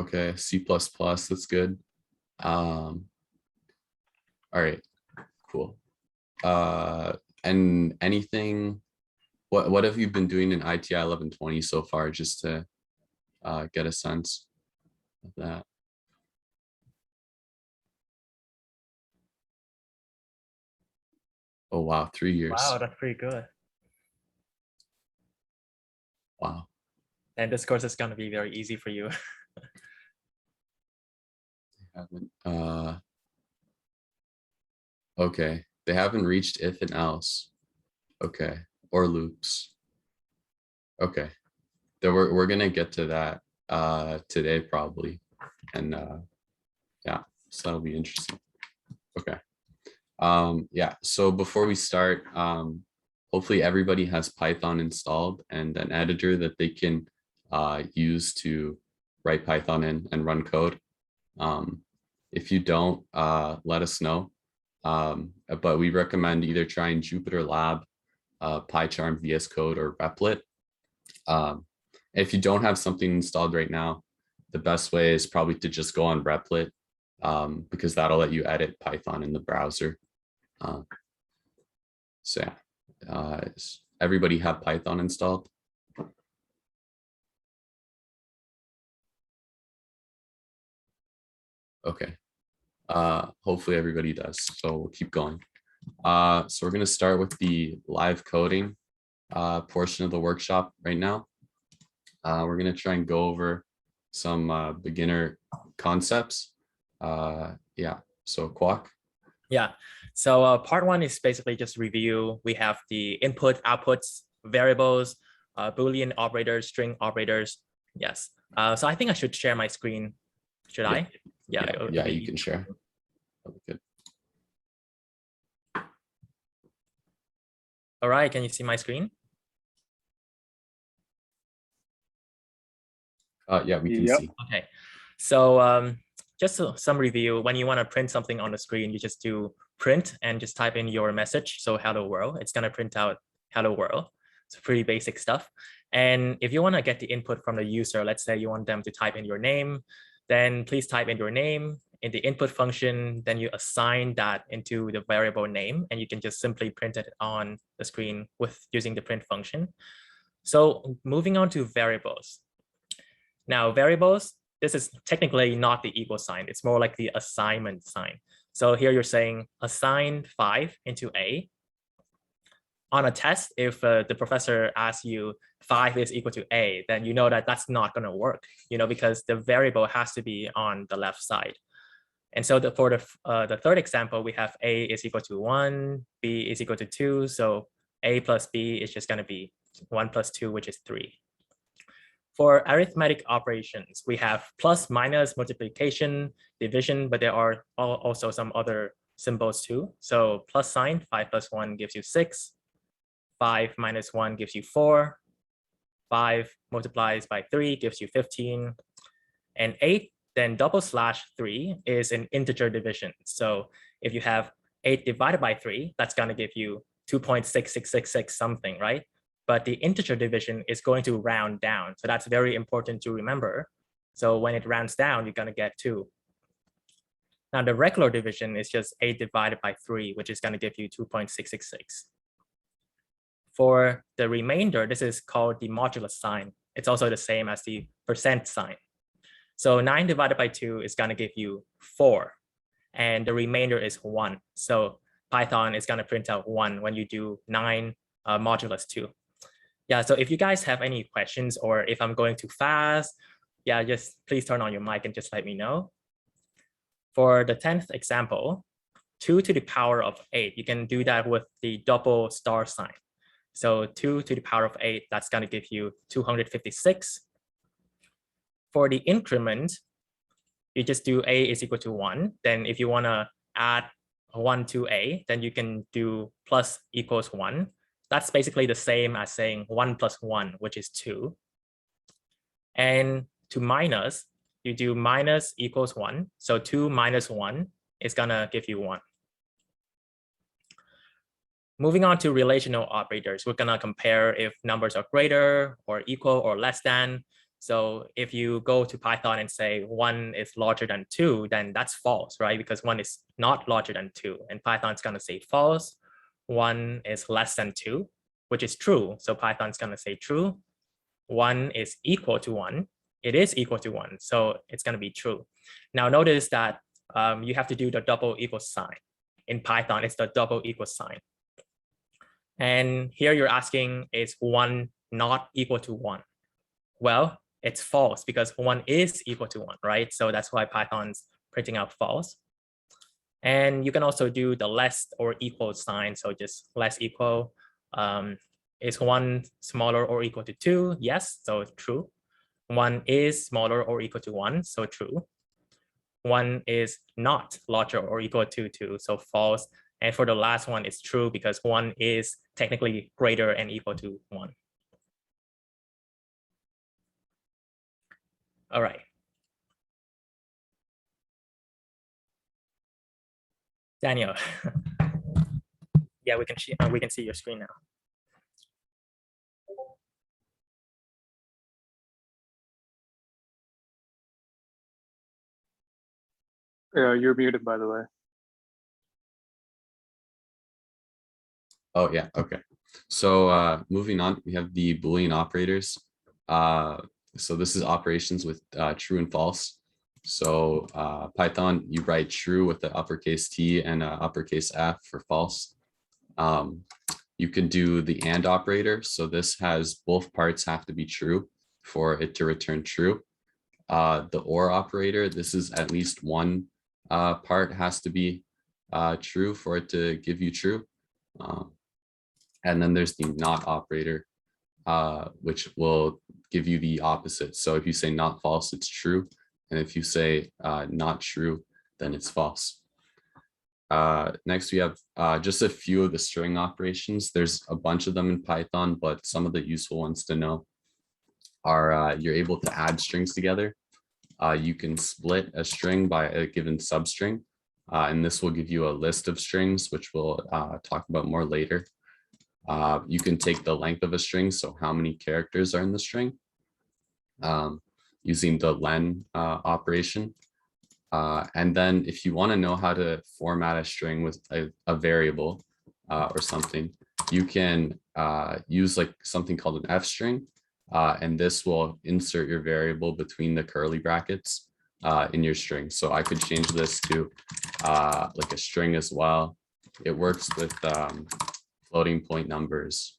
Okay, C++, that's good. All right, cool. And anything, what have you been doing in ITI 1120 so far, just to get a sense of that? Oh, wow, 3 years. Wow, that's pretty good. Wow. And this course is going to be very easy for you. Haven't, okay, they haven't reached if and else. Okay, or loops. Okay, then we're gonna get to that today probably, and yeah, so that'll be interesting. Okay. Yeah, so before we start, hopefully everybody has Python installed and an editor that they can use to write Python in and run code. If you don't, let us know. But we recommend either trying JupyterLab, PyCharm, VS Code, or Replit. If you don't have something installed right now, the best way is probably to just go on Replit, because that'll let you edit Python in the browser. So yeah, everybody have Python installed? Okay. Hopefully everybody does. So we'll keep going. So we're going to start with the live coding portion of the workshop right now. We're going to try and go over some beginner concepts. Yeah, so Kwok. Yeah. So part one is basically just review. We have the input, outputs, variables, Boolean operators, string operators. Yes. So I think I should share my screen. Should Yeah. I? Yeah, you can share. That'll be good. All right. Can you see my screen? Yeah, we can see. Okay. So just some review. When you want to print something on the screen, you just do print and just type in your message. So hello world, it's going to print out hello world. It's pretty basic stuff. And if you want to get the input from the user, let's say you want them to type in your name, then please type in your name in the input function. Then you assign that into the variable name, and you can just simply print it on the screen with using the print function. So moving on to variables. Now variables, this is technically not the equal sign. It's more like the assignment sign. So here you're saying assign 5 into A. On a test, if the professor asks you 5 is equal to A, then you know that that's not going to work, because the variable has to be on the left side. And so for the third example, we have A is equal to 1, B is equal to 2. So A plus B is just going to be 1 plus 2, which is 3. For arithmetic operations, we have plus, minus, multiplication, division, but there are also some other symbols too. So plus sign, 5 plus 1 gives you 6. 5 minus 1 gives you 4. 5 multiplies by 3 gives you 15. And 8, then double slash 3 is an integer division. So if you have 8 divided by 3, that's going to give you 2.6666 something, right? But the integer division is going to round down. So that's very important to remember. So when it rounds down, you're going to get 2. Now the regular division is just 8 divided by 3, which is going to give you 2.666. For the remainder, this is called the modulus sign. It's also the same as the percent sign. So 9 divided by 2 is going to give you 4. And the remainder is 1. So Python is going to print out 1 when you do 9 modulus 2. Yeah, so if you guys have any questions or if I'm going too fast, yeah, just please turn on your mic and just let me know. For the 10th example, 2 to the power of 8, you can do that with the double star sign. So 2 to the power of 8, that's going to give you 256. For the increment, you just do A is equal to 1. Then if you want to add 1 to A, then you can do plus equals 1. That's basically the same as saying 1 plus 1, which is 2. And to minus, you do minus equals 1. So 2 minus 1 is going to give you 1. Moving on to relational operators, we're going to compare if numbers are greater or equal or less than. So if you go to Python and say 1 is larger than 2, then that's false, right? Because 1 is not larger than 2. And Python's going to say false. 1 is less than 2, which is true. So Python's going to say true. 1 is equal to 1. It is equal to 1. So it's going to be true. Now notice that you have to do the double equal sign. In Python, it's the double equal sign. And here you're asking, is 1 not equal to 1? Well, it's false because 1 is equal to 1, right? So that's why Python's printing out false. And you can also do the less or equal sign. So just less equal. Is 1 smaller or equal to 2? Yes, so true. 1 is smaller or equal to 1, so true. 1 is not larger or equal to 2, so false. And for the last one, it's true because 1 is technically greater and equal to 1. All right. Daniel. Yeah, we can see your screen now. Yeah, you're muted, by the way. Oh yeah, okay. So moving on, we have the Boolean operators. So this is operations with true and false. So Python, you write true with the uppercase T and uppercase F for false. You can do the AND operator. So this has both parts have to be true for it to return true. The OR operator, this is at least one part has to be true for it to give you true. And then there's the NOT operator, which will give you the opposite. So if you say not false, it's true. And if you say not true, then it's false. Next, we have just a few of the string operations. There's a bunch of them in Python, but some of the useful ones to know are you're able to add strings together. You can split a string by a given substring, and this will give you a list of strings, which we'll talk about more later. You can take the length of a string, so how many characters are in the string, using the len operation. And then if you want to know how to format a string with a variable or something, you can use like something called an F string. And this will insert your variable between the curly brackets in your string. So I could change this to like a string as well. It works with floating point numbers.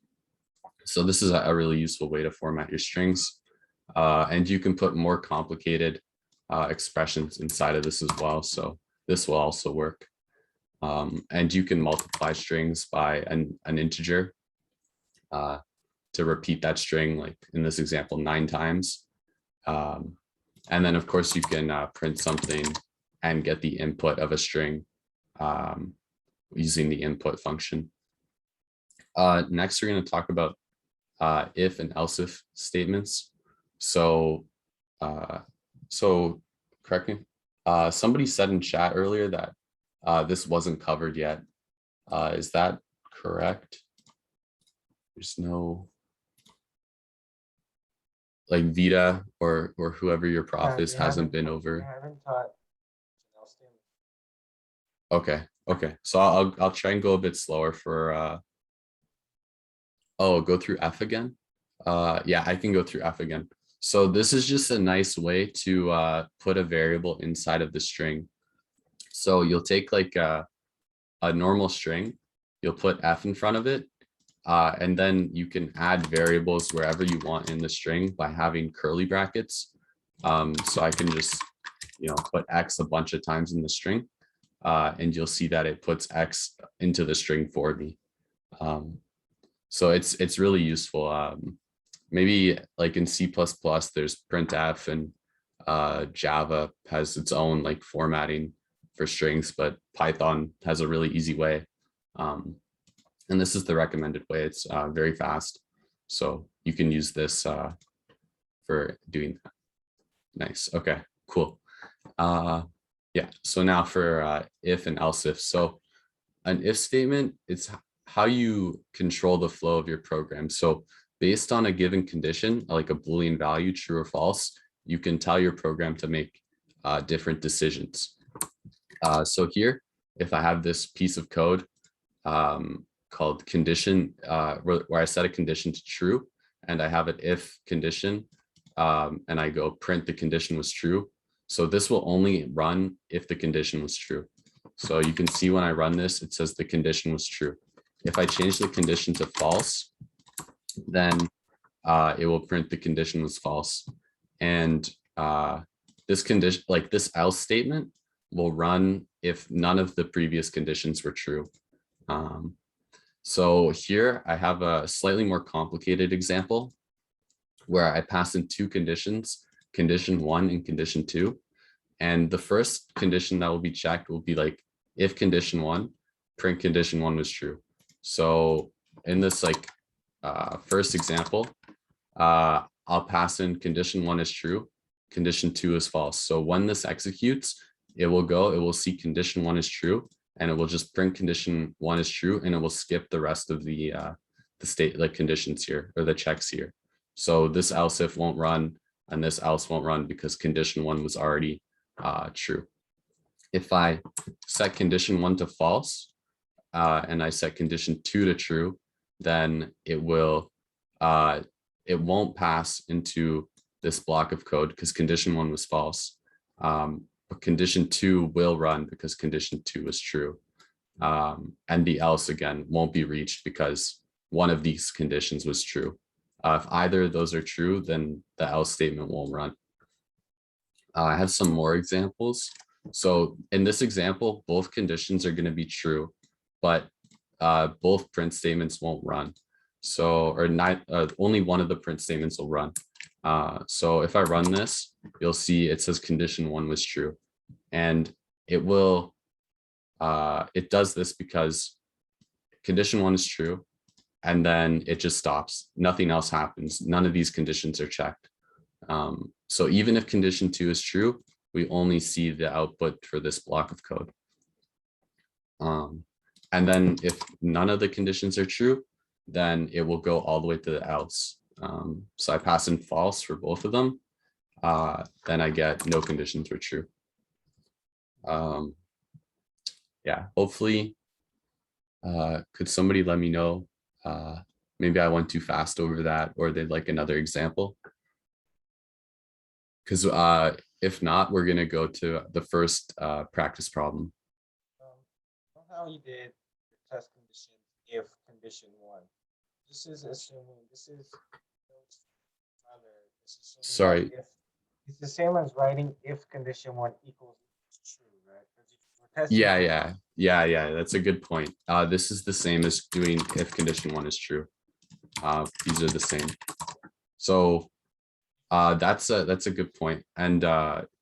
So this is a really useful way to format your strings. And you can put more complicated expressions inside of this as well. So this will also work. And you can multiply strings by an integer to repeat that string, like in this example, 9 times. And then of course you can print something and get the input of a string using the input function. Next, we're going to talk about if and else if statements. So correct me, somebody said in chat earlier that this wasn't covered yet. Is that correct? There's no, like Vita or whoever your prof is hasn't been over. Okay, so I'll try and go a bit slower for oh, go through F again. Yeah, I can go through F again. So this is just a nice way to put a variable inside of the string. So you'll take like a normal string, you'll put F in front of it, and then you can add variables wherever you want in the string by having curly brackets. So I can just, put X a bunch of times in the string, and you'll see that it puts X into the string for me. So it's really useful. Maybe like in C++, there's printf, and Java has its own like formatting for strings, but Python has a really easy way. And this is the recommended way. It's very fast. So you can use this for doing that. Nice. Okay, cool. Yeah, so now for if and else if. So an if statement, it's how you control the flow of your program. So based on a given condition, like a Boolean value, true or false, you can tell your program to make different decisions. So here, if I have this piece of code called condition, where I set a condition to true, and I have an if condition, and I go print the condition was true. So this will only run if the condition was true. So you can see when I run this, it says the condition was true. If I change the condition to false, then it will print the condition was false. And this condition, like this else statement, will run if none of the previous conditions were true. So here I have a slightly more complicated example where I pass in two conditions, condition 1 and condition 2. And the first condition that will be checked will be like, if condition 1, print condition 1 was true. So in this like first example, I'll pass in condition 1 is true, condition 2 is false. So when this executes, it will see condition 1 is true, and it will just print condition 1 is true, and it will skip the rest of the state, like conditions here, or the checks here. So this else if won't run, and this else won't run because condition 1 was already true. If I set condition 1 to false, and I set condition 2 to true, then it won't pass into this block of code because condition 1 was false. But condition 2 will run because condition 2 is true. And the else again won't be reached because one of these conditions was true. If either of those are true, then the else statement won't run. I have some more examples. So in this example, both conditions are going to be true, but both print statements won't run. So, or not, only one of the print statements will run. So if I run this, you'll see it says condition 1 was true, and it will, it does this because condition 1 is true, and then it just stops. Nothing else happens. None of these conditions are checked. So even if condition 2 is true, we only see the output for this block of code. And then if none of the conditions are true, then it will go all the way to the else. So I pass in false for both of them. Then I get no conditions were true. Yeah, hopefully, could somebody let me know? Maybe I went too fast over that, or they'd like another example. Because if not, we're gonna go to the first practice problem. How you did the test condition if condition 1. This is assuming this is Sorry. If, it's the same as writing if condition 1 equals true, right? Yeah. That's a good point. This is the same as doing if condition 1 is true. These are the same. So that's a good point. And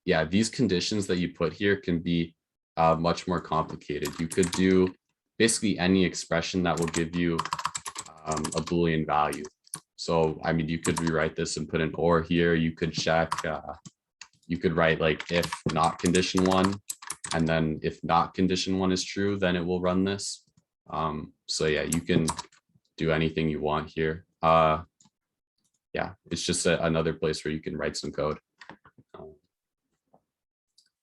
yeah, these conditions that you put here can be much more complicated. You could do basically any expression that will give you a Boolean value. So, I mean, you could rewrite this and put an or here. You could check, you could write like if not condition 1, and then if not condition 1 is true, then it will run this. So yeah, you can do anything you want here. Yeah, it's just another place where you can write some code.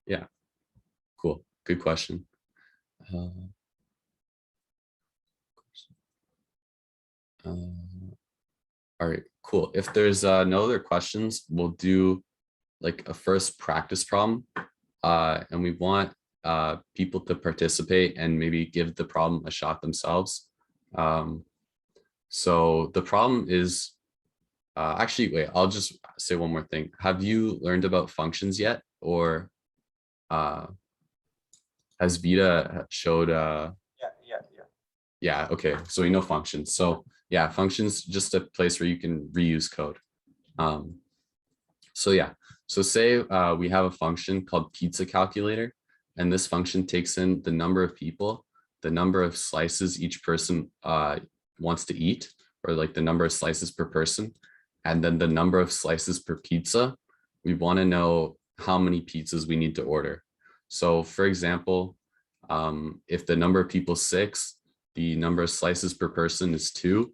Yeah, cool. Good question. All right, cool. If there's no other questions, we'll do like a first practice problem. And we want people to participate and maybe give the problem a shot themselves. So the problem is, actually, wait, I'll just say one more thing. Have you learned about functions yet? Or has Vita showed? Yeah, okay, so we know functions. So yeah, functions, just a place where you can reuse code. So yeah, so say we have a function called pizza calculator, and this function takes in the number of people, the number of slices each person wants to eat, or like the number of slices per person, and then the number of slices per pizza. We want to know how many pizzas we need to order. So for example, if the number of people is 6, the number of slices per person is 2,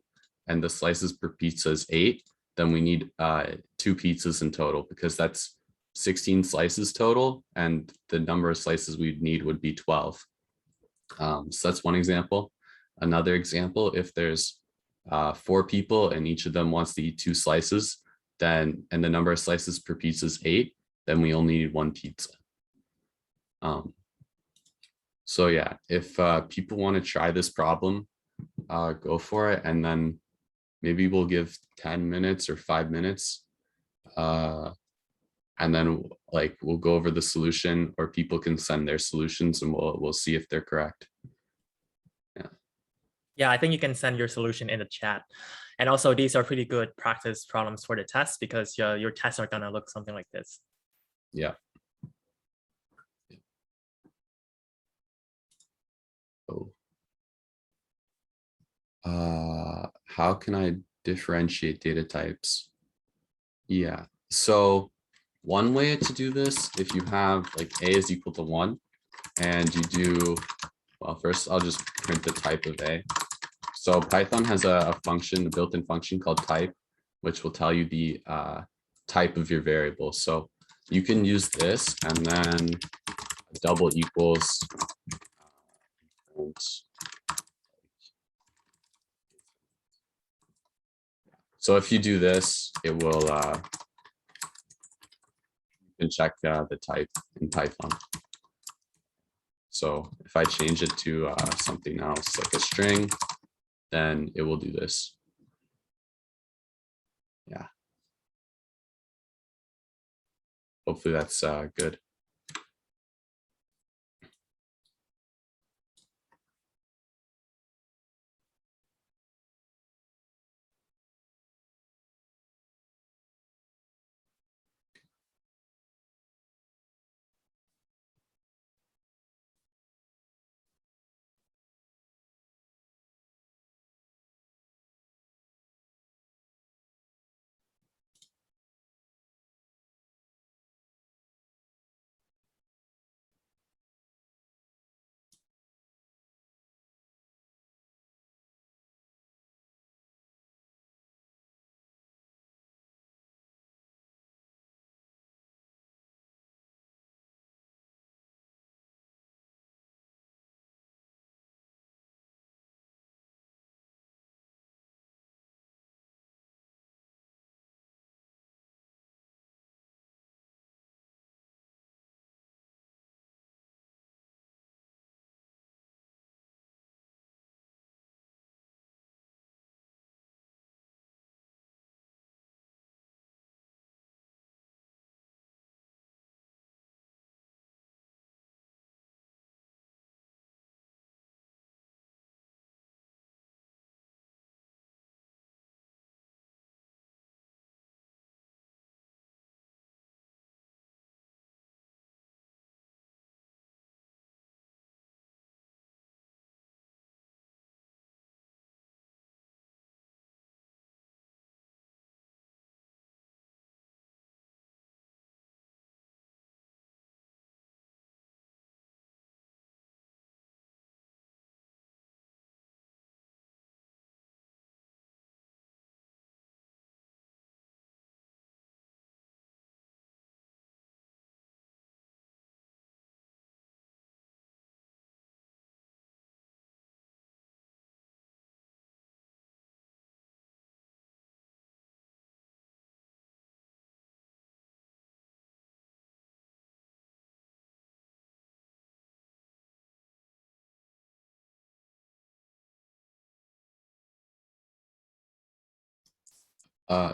and the slices per pizza is 8, then we need 2 pizzas in total, because that's 16 slices total, and the number of slices we'd need would be 12. So that's one example. Another example, if there's 4 people and each of them wants to eat 2 slices, then, and the number of slices per pizza is 8, then we only need 1 pizza. So yeah, if people want to try this problem, go for it, and then maybe we'll give 10 minutes or 5 minutes, and then like we'll go over the solution, or people can send their solutions, and we'll see if they're correct. Yeah, I think you can send your solution in the chat. And also these are pretty good practice problems for the test, because your tests are gonna look something like this. Yeah. Oh. How can I differentiate data types? Yeah, so one way to do this, if you have like a is equal to 1, and you do, well, first I'll just print the type of a. So Python has a function, a built-in function called type, which will tell you the type of your variable. So you can use this, and then double equals. So if you do this, it will, you can check the type in Python. So if I change it to something else, like a string, then it will do this. Yeah. Hopefully that's good.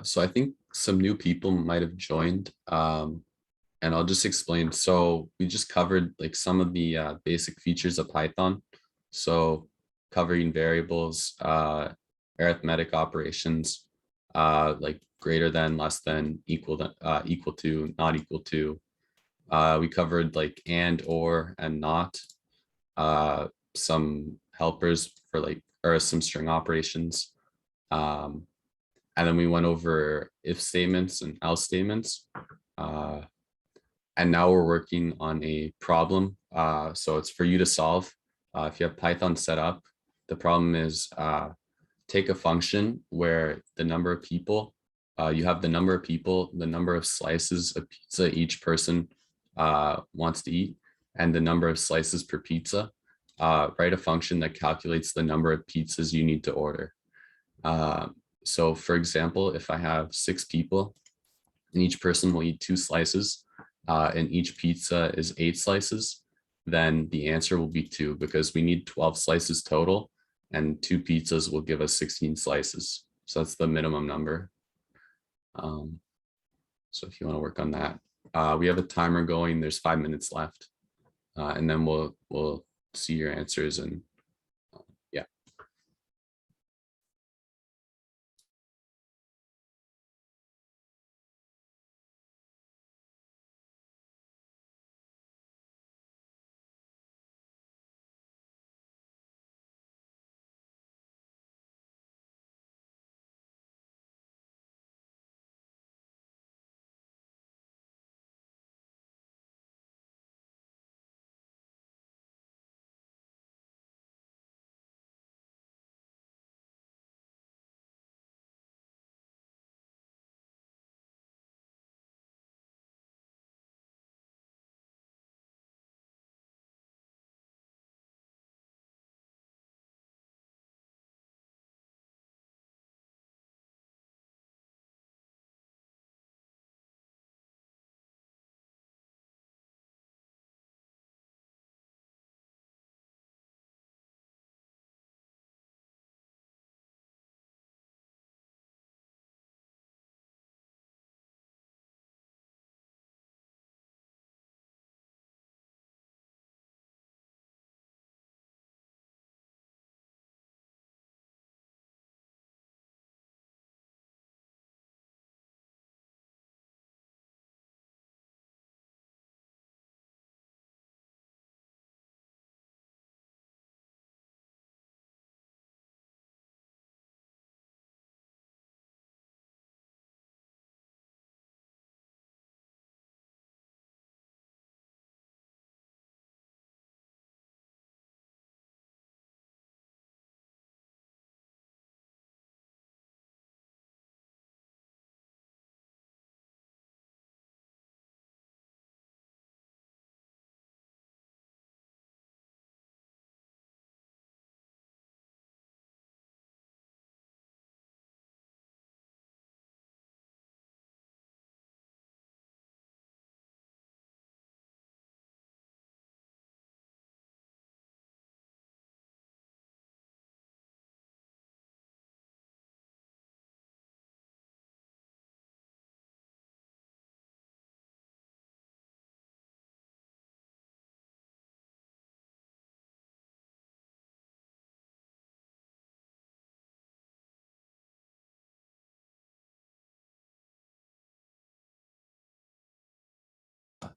So I think some new people might have joined, and I'll just explain. So we just covered like some of the basic features of Python. So covering variables, arithmetic operations, like greater than, less than, equal to, not equal to. We covered like and, or, and not, some helpers for like, or some string operations. And then we went over if statements and else statements. And now we're working on a problem. So it's for you to solve. If you have Python set up, the problem is take a function where the number of people, you have the number of people, the number of slices of pizza each person wants to eat, and the number of slices per pizza. Write a function that calculates the number of pizzas you need to order. So for example, if I have 6 people and each person will eat 2 slices, and each pizza is 8 slices, then the answer will be 2 because we need 12 slices total and 2 pizzas will give us 16 slices. So that's the minimum number. So if you want to work on that, we have a timer going, there's 5 minutes left. And then we'll see your answers and yeah.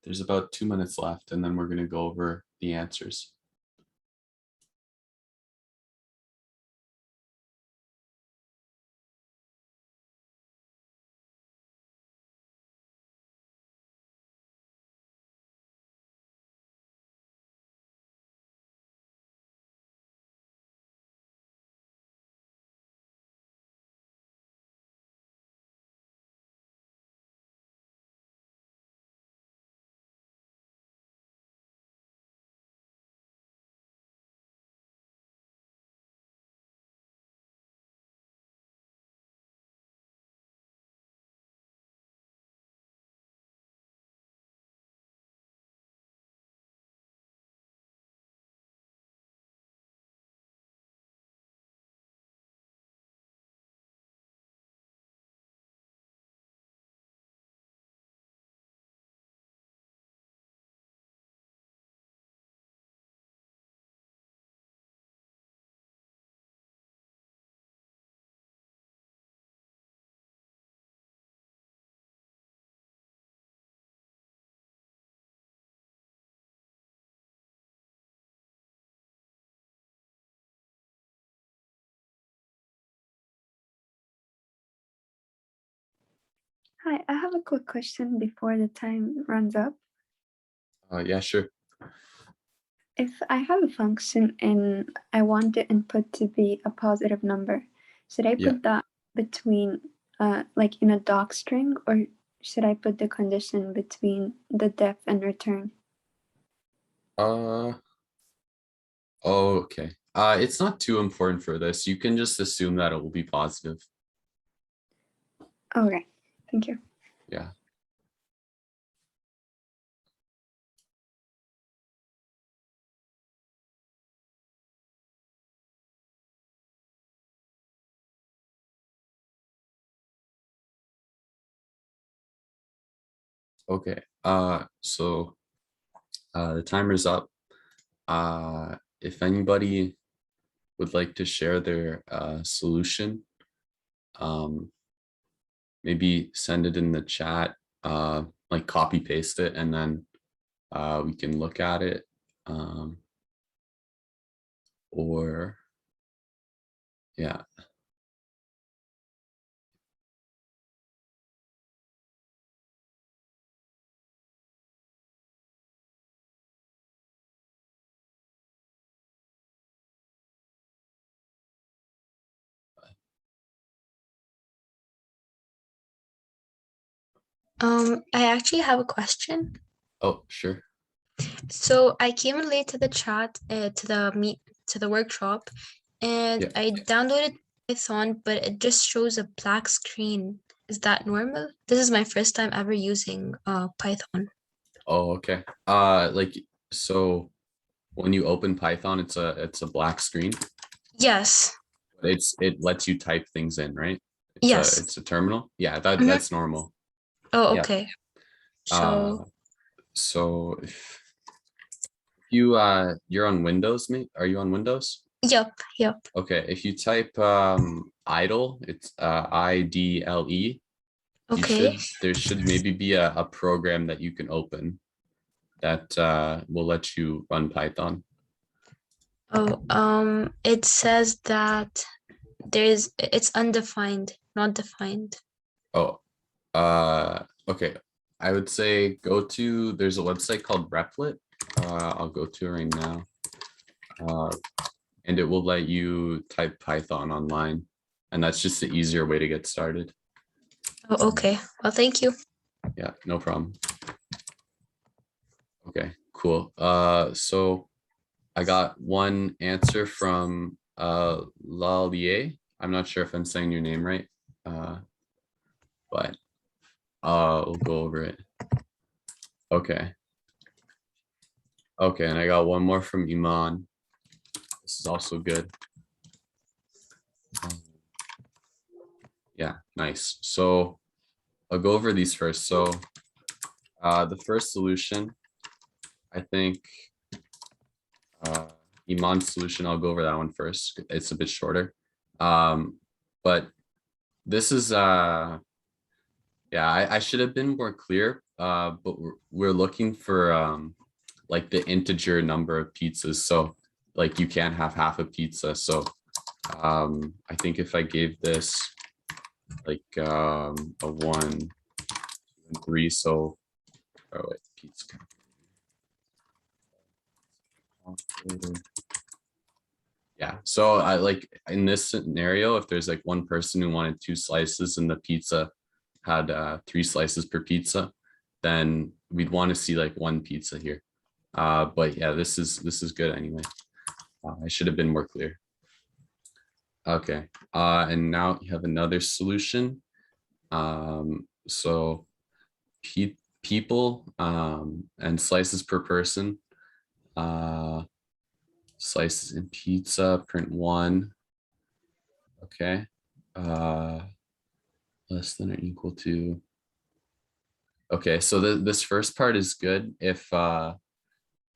There's about 2 minutes left and then we're going to go over the answers. Hi, I have a quick question before the time runs up. Yeah, sure. If I have a function and I want the input to be a positive number, should I Yeah. put that between like in a doc string, or should I put the condition between the def and return? Oh, okay. It's not too important for this. You can just assume that it will be positive. Okay, thank you. Yeah. Okay. So the timer's up. If anybody would like to share their solution, maybe send it in the chat, like copy paste it, and then we can look at it. Or yeah. I actually have a question. Oh, sure. So I came in late to the chat, to the workshop, and Yeah. I downloaded Python, but it just shows a black screen. Is that normal? This is my first time ever using Python. Oh, okay. Like, so when you open Python, it's a black screen. Yes. It lets you type things in, right? Yes. It's a terminal. Yeah, Mhm. that's normal. Oh, Yeah. okay. So So if you you're on Windows, mate? Are you on Windows? yep. Okay, if you type idle, it's IDLE. Okay. There should maybe be a program that you can open that will let you run Python. Oh, it says that it's undefined, not defined. Oh, okay. I would say there's a website called Replit. I'll go to it right now. And it will let you type Python online. And that's just the easier way to get started. Oh, okay. Well, thank you. Yeah, no problem. Okay, cool. So I got one answer from Lalier. I'm not sure if I'm saying your name right, but we'll go over it. Okay. Okay, and I got one more from Iman. This is also good. Yeah, nice. So I'll go over these first. So the first solution, I think Iman's solution, I'll go over that one first. It's a bit shorter. But this is yeah, I should have been more clear, but we're looking for like the integer number of pizzas. So like you can't have half a pizza. So I think if I gave this like a 1, 2, and 3, so oh wait, pizza. Yeah, so I like in this scenario, if there's like one person who wanted 2 slices and the pizza had 3 slices per pizza, then we'd want to see like 1 pizza here. But yeah, this is good anyway. I should have been more clear. Okay, and now you have another solution. So people and slices per person. Slices in pizza, print 1. Okay. Less than or equal to. Okay, so this first part is good if the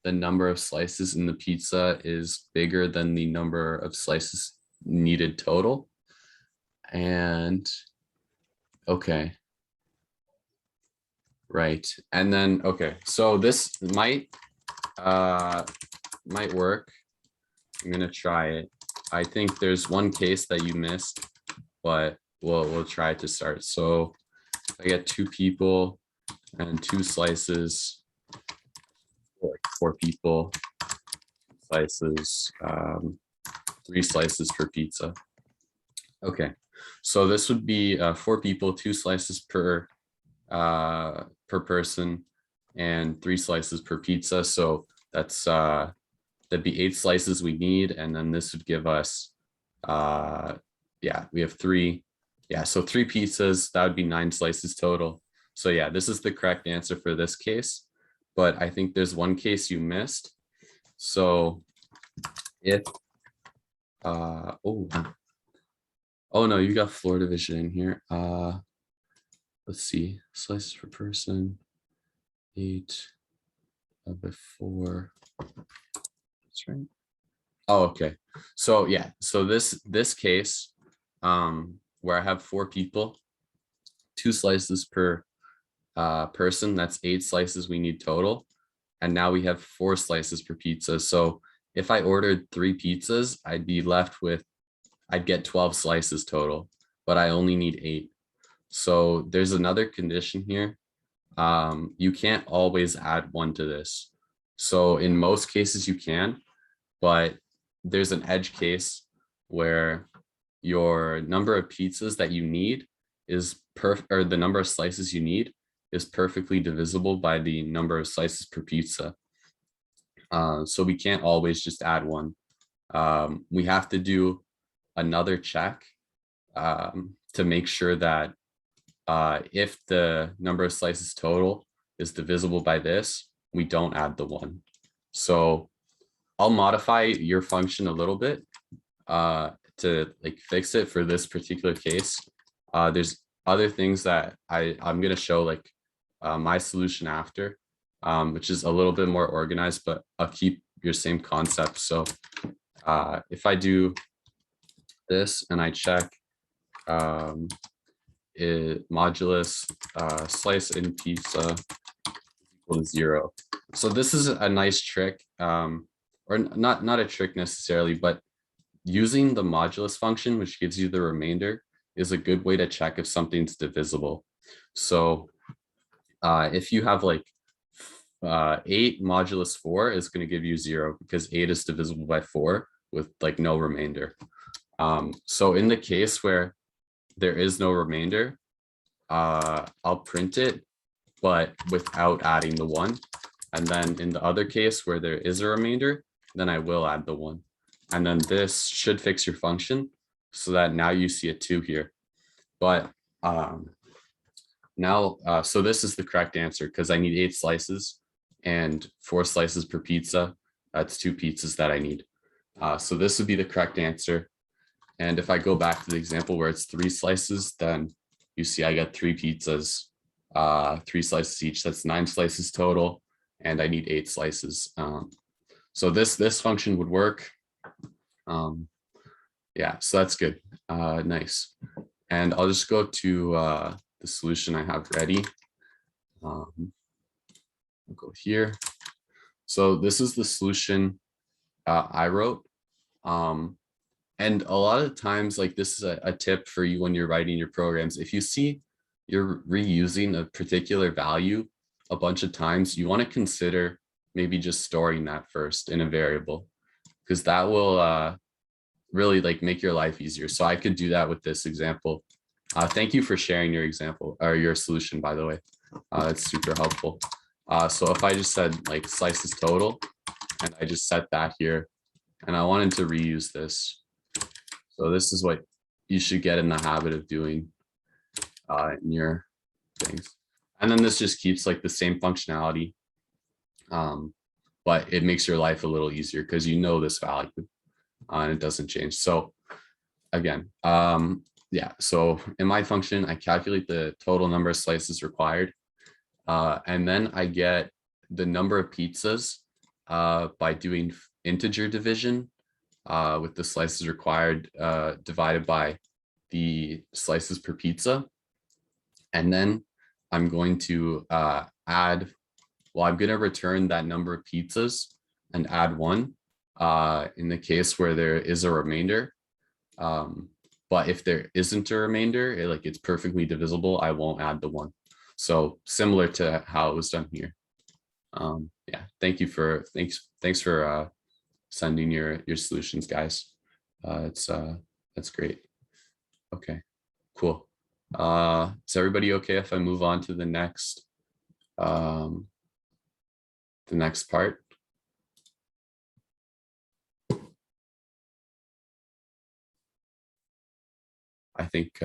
number of slices in the pizza is bigger than the number of slices needed total. And okay. Right. And then okay, so this might work. I'm gonna try it. I think there's one case that you missed, but we'll try to start. So I get 2 people and 2 slices, like 4 people, slices, 3 slices per pizza. Okay, so this would be 4 people, 2 slices per person, and 3 slices per pizza. So that's that'd be 8 slices we need, and then this would give us yeah, we have 3. Yeah, so 3 pizzas, that would be 9 slices total. So yeah, this is the correct answer for this case, but I think there's one case you missed. So if oh no, you got floor division in here. Let's see, slices per person, 8 by 4. That's right. Oh, okay. So yeah, so this case, where I have 4 people, 2 slices per person, that's 8 slices we need total. And now we have 4 slices per pizza. So if I ordered 3 pizzas, I'd get 12 slices total, but I only need 8. So there's another condition here. You can't always add 1 to this. So in most cases you can, but there's an edge case where your number of pizzas that you need is or the number of slices you need is perfectly divisible by the number of slices per pizza. So we can't always just add 1. We have to do another check to make sure that if the number of slices total is divisible by this, we don't add the 1. So I'll modify your function a little bit to like fix it for this particular case. There's other things that I'm going to show, like my solution after, which is a little bit more organized, but I'll keep your same concept. So if I do this and I check modulus slice in pizza equal to 0. So this is a nice trick, or not a trick necessarily, but using the modulus function, which gives you the remainder, is a good way to check if something's divisible. So if you have like 8 modulus 4 is going to give you 0 because 8 is divisible by 4 with like no remainder. So in the case where there is no remainder, I'll print it, but without adding the 1. And then in the other case where there is a remainder, then I will add the 1. And then this should fix your function so that now you see a 2 here. But now, so this is the correct answer because I need 8 slices and 4 slices per pizza. That's 2 pizzas that I need. So this would be the correct answer. And if I go back to the example where it's 3 slices, then you see I get 3 pizzas, 3 slices each. That's 9 slices total, and I need 8 slices. So this function would work. Yeah, so that's good. Nice. And I'll just go to the solution I have ready. I'll go here. So this is the solution I wrote. And a lot of times, like this is a tip for you when you're writing your programs. If you see you're reusing a particular value a bunch of times, you want to consider maybe just storing that first in a variable, because that will really like make your life easier. So I could do that with this example. Thank you for sharing your example or your solution, by the way. That's super helpful. So if I just said like slices total, and I just set that here, and I wanted to reuse this. So this is what you should get in the habit of doing in your things. And then this just keeps like the same functionality, but it makes your life a little easier because you know this value and it doesn't change. So again, yeah, so in my function, I calculate the total number of slices required. And then I get the number of pizzas by doing integer division with the slices required divided by the slices per pizza. And then I'm going to I'm going to return that number of pizzas and add 1 in the case where there is a remainder. But if there isn't a remainder, it's perfectly divisible, I won't add the 1. So similar to how it was done here. Yeah, thanks for sending your solutions, guys. That's great. Okay, cool. Is everybody okay if I move on to the next part? I think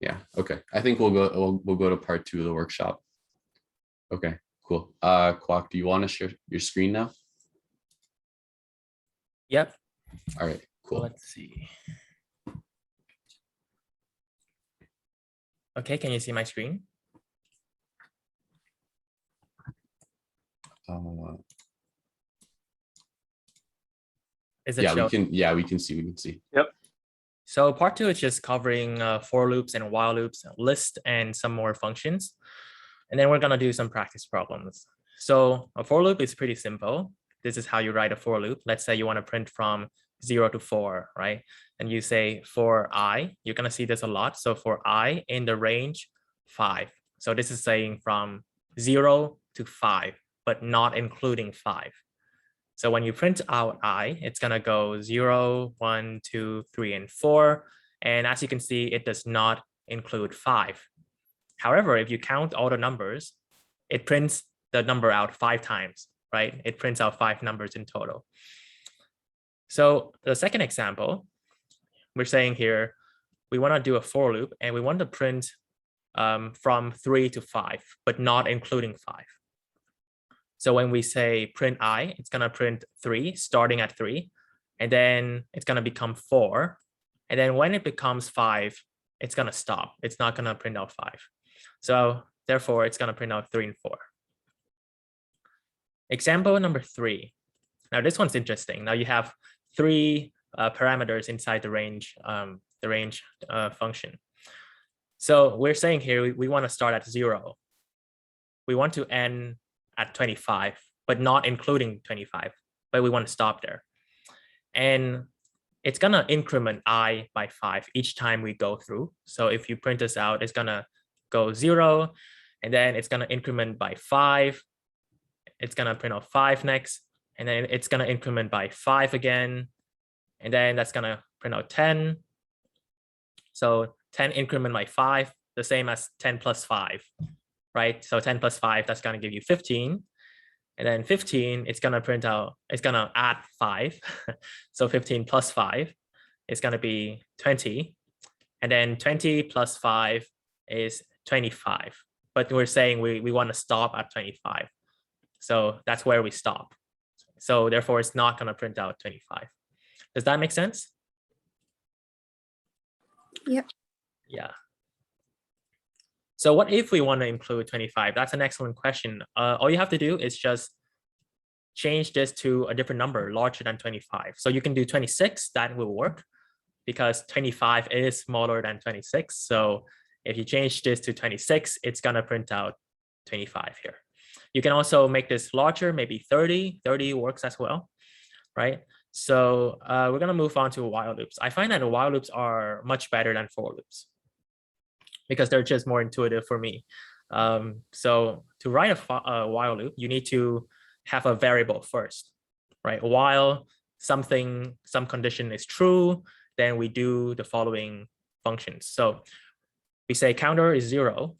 yeah, okay. I think we'll go to part 2 of the workshop. Okay, cool. Kwok, do you want to share your screen now? Yep. All right, cool. Let's see. Okay, can you see my screen? Is it Yeah, we showing? can. Yeah, we can see. So part 2 is just covering for loops and while loops, list, and some more functions. And then we're gonna do some practice problems. So a for loop is pretty simple. This is how you write a for loop. Let's say you want to print from 0 to 4, right? And you say for I, you're gonna see this a lot. So for I in the range 5. So this is saying from 0 to 5, but not including 5. So when you print out I, it's gonna go 0, 1, 2, 3, and 4. And as you can see, it does not include 5. However, if you count all the numbers, it prints the number out 5 times, right? It prints out 5 numbers in total. So the second example, we're saying here, we want to do a for loop and we want to print from 3 to 5, but not including 5. So when we say print I, it's going to print 3 starting at 3, and then it's going to become 4. And then when it becomes 5, it's going to stop. It's not going to print out 5. So therefore, it's going to print out 3 and 4. Example number 3. Now this one's interesting. Now you have 3 parameters inside the range function. So we're saying here we want to start at 0. We want to end at 25, but not including 25, but we want to stop there. And it's going to increment I by 5 each time we go through. So if you print this out, it's going to go 0, and then it's going to increment by 5. It's going to print out 5 next, and then it's going to increment by 5 again, and then that's going to print out 10. So 10 increment by 5, the same as 10 plus 5, right? So 10 plus 5, that's going to give you 15. And then 15, it's going to print out, it's going to add 5. So 15 plus 5 is going to be 20. And then 20 plus 5 is 25. But we're saying we want to stop at 25. So that's where we stop. So therefore, it's not going to print out 25. Does that make sense? Yep. Yeah. So what if we want to include 25? That's an excellent question. All you have to do is just change this to a different number larger than 25. So you can do 26, that will work because 25 is smaller than 26. So if you change this to 26, it's going to print out 25 here. You can also make this larger, maybe 30. 30 works as well, right? So we're going to move on to while loops. I find that while loops are much better than for loops because they're just more intuitive for me. So to write a while loop, you need to have a variable first, right? While some condition is true, then we do the following functions. So we say counter is 0,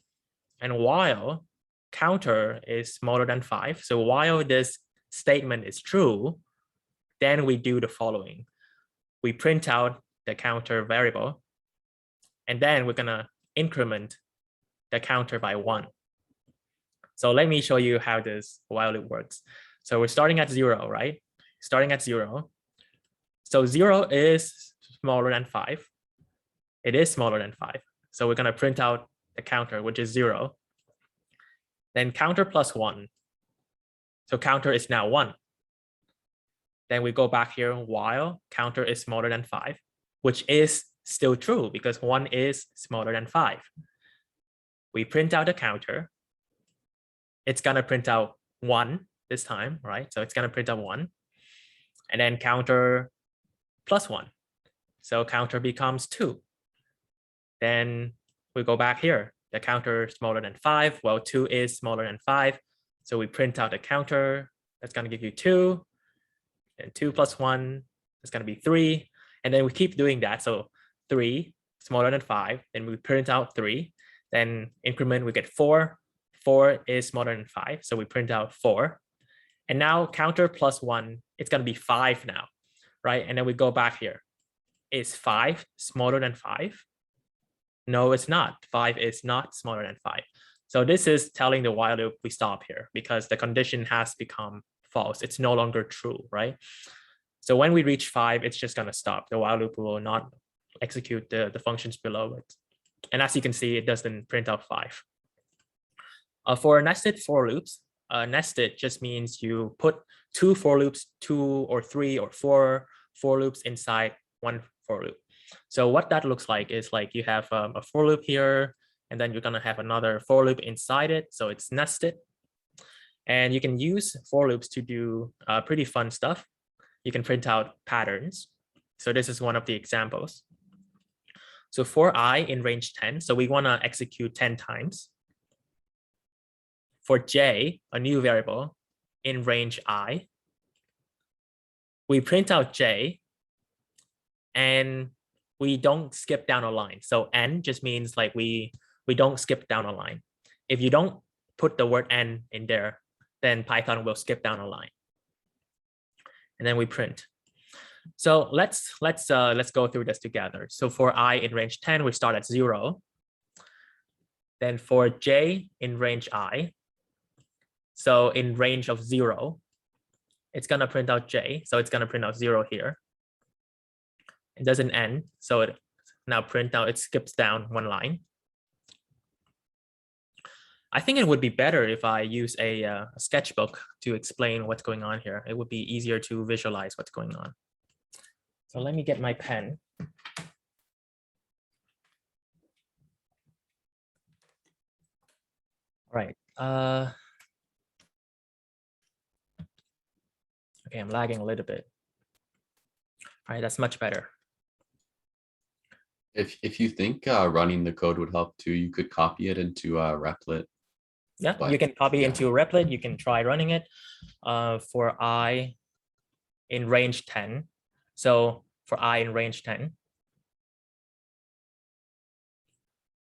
and while counter is smaller than 5. So while this statement is true, then we do the following. We print out the counter variable, and then we're gonna increment the counter by 1. So let me show you how this while loop works. So we're starting at 0, right? Starting at 0. So 0 is smaller than 5. It is smaller than 5. So we're gonna print out the counter, which is 0. Then counter plus 1. So counter is now 1. Then we go back here while counter is smaller than 5, which is still true because 1 is smaller than 5. We print out the counter. It's going to print out 1 this time, right? So it's going to print out 1. And then counter plus 1. So counter becomes 2. Then we go back here. The counter is smaller than 5. Well, 2 is smaller than 5. So we print out the counter. That's going to give you 2. And 2 plus 1 is going to be 3. And then we keep doing that. So 3 smaller than 5, then we print out 3, then increment, we get 4. 4 is smaller than 5, so we print out 4. And now counter plus 1, it's going to be 5 now, right? And then we go back here. Is 5 smaller than 5? No, it's not. 5 is not smaller than 5. So this is telling the while loop we stop here because the condition has become false. It's no longer true, right? So when we reach 5, it's just going to stop. The while loop will not execute the functions below it. And as you can see, it doesn't print out 5. For nested for loops, nested just means you put 2 for loops, 2 or 3 or 4 for loops inside one for loop. So what that looks like is like you have a for loop here, and then you're going to have another for loop inside it. So it's nested. And you can use for loops to do pretty fun stuff. You can print out patterns. So this is one of the examples. So for I in range 10, so we want to execute 10 times. For j, a new variable in range I, we print out j and we don't skip down a line. So n just means like we don't skip down a line. If you don't put the word n in there, then Python will skip down a line. And then we print. So let's go through this together. So for I in range 10, we start at 0. Then for j in range I, so in range of 0, it's going to print out j. So it's going to print out 0 here. It doesn't end. So it now print out, it skips down one line. I think it would be better if I use a sketchbook to explain what's going on here. It would be easier to visualize what's going on. So let me get my pen. All right. Okay, I'm lagging a little bit. All right, that's much better. If you think running the code would help too, you could copy it into Replit. Yeah, But, you can copy yeah. into Replit. You can try running it for I in range 10. So for I in range 10.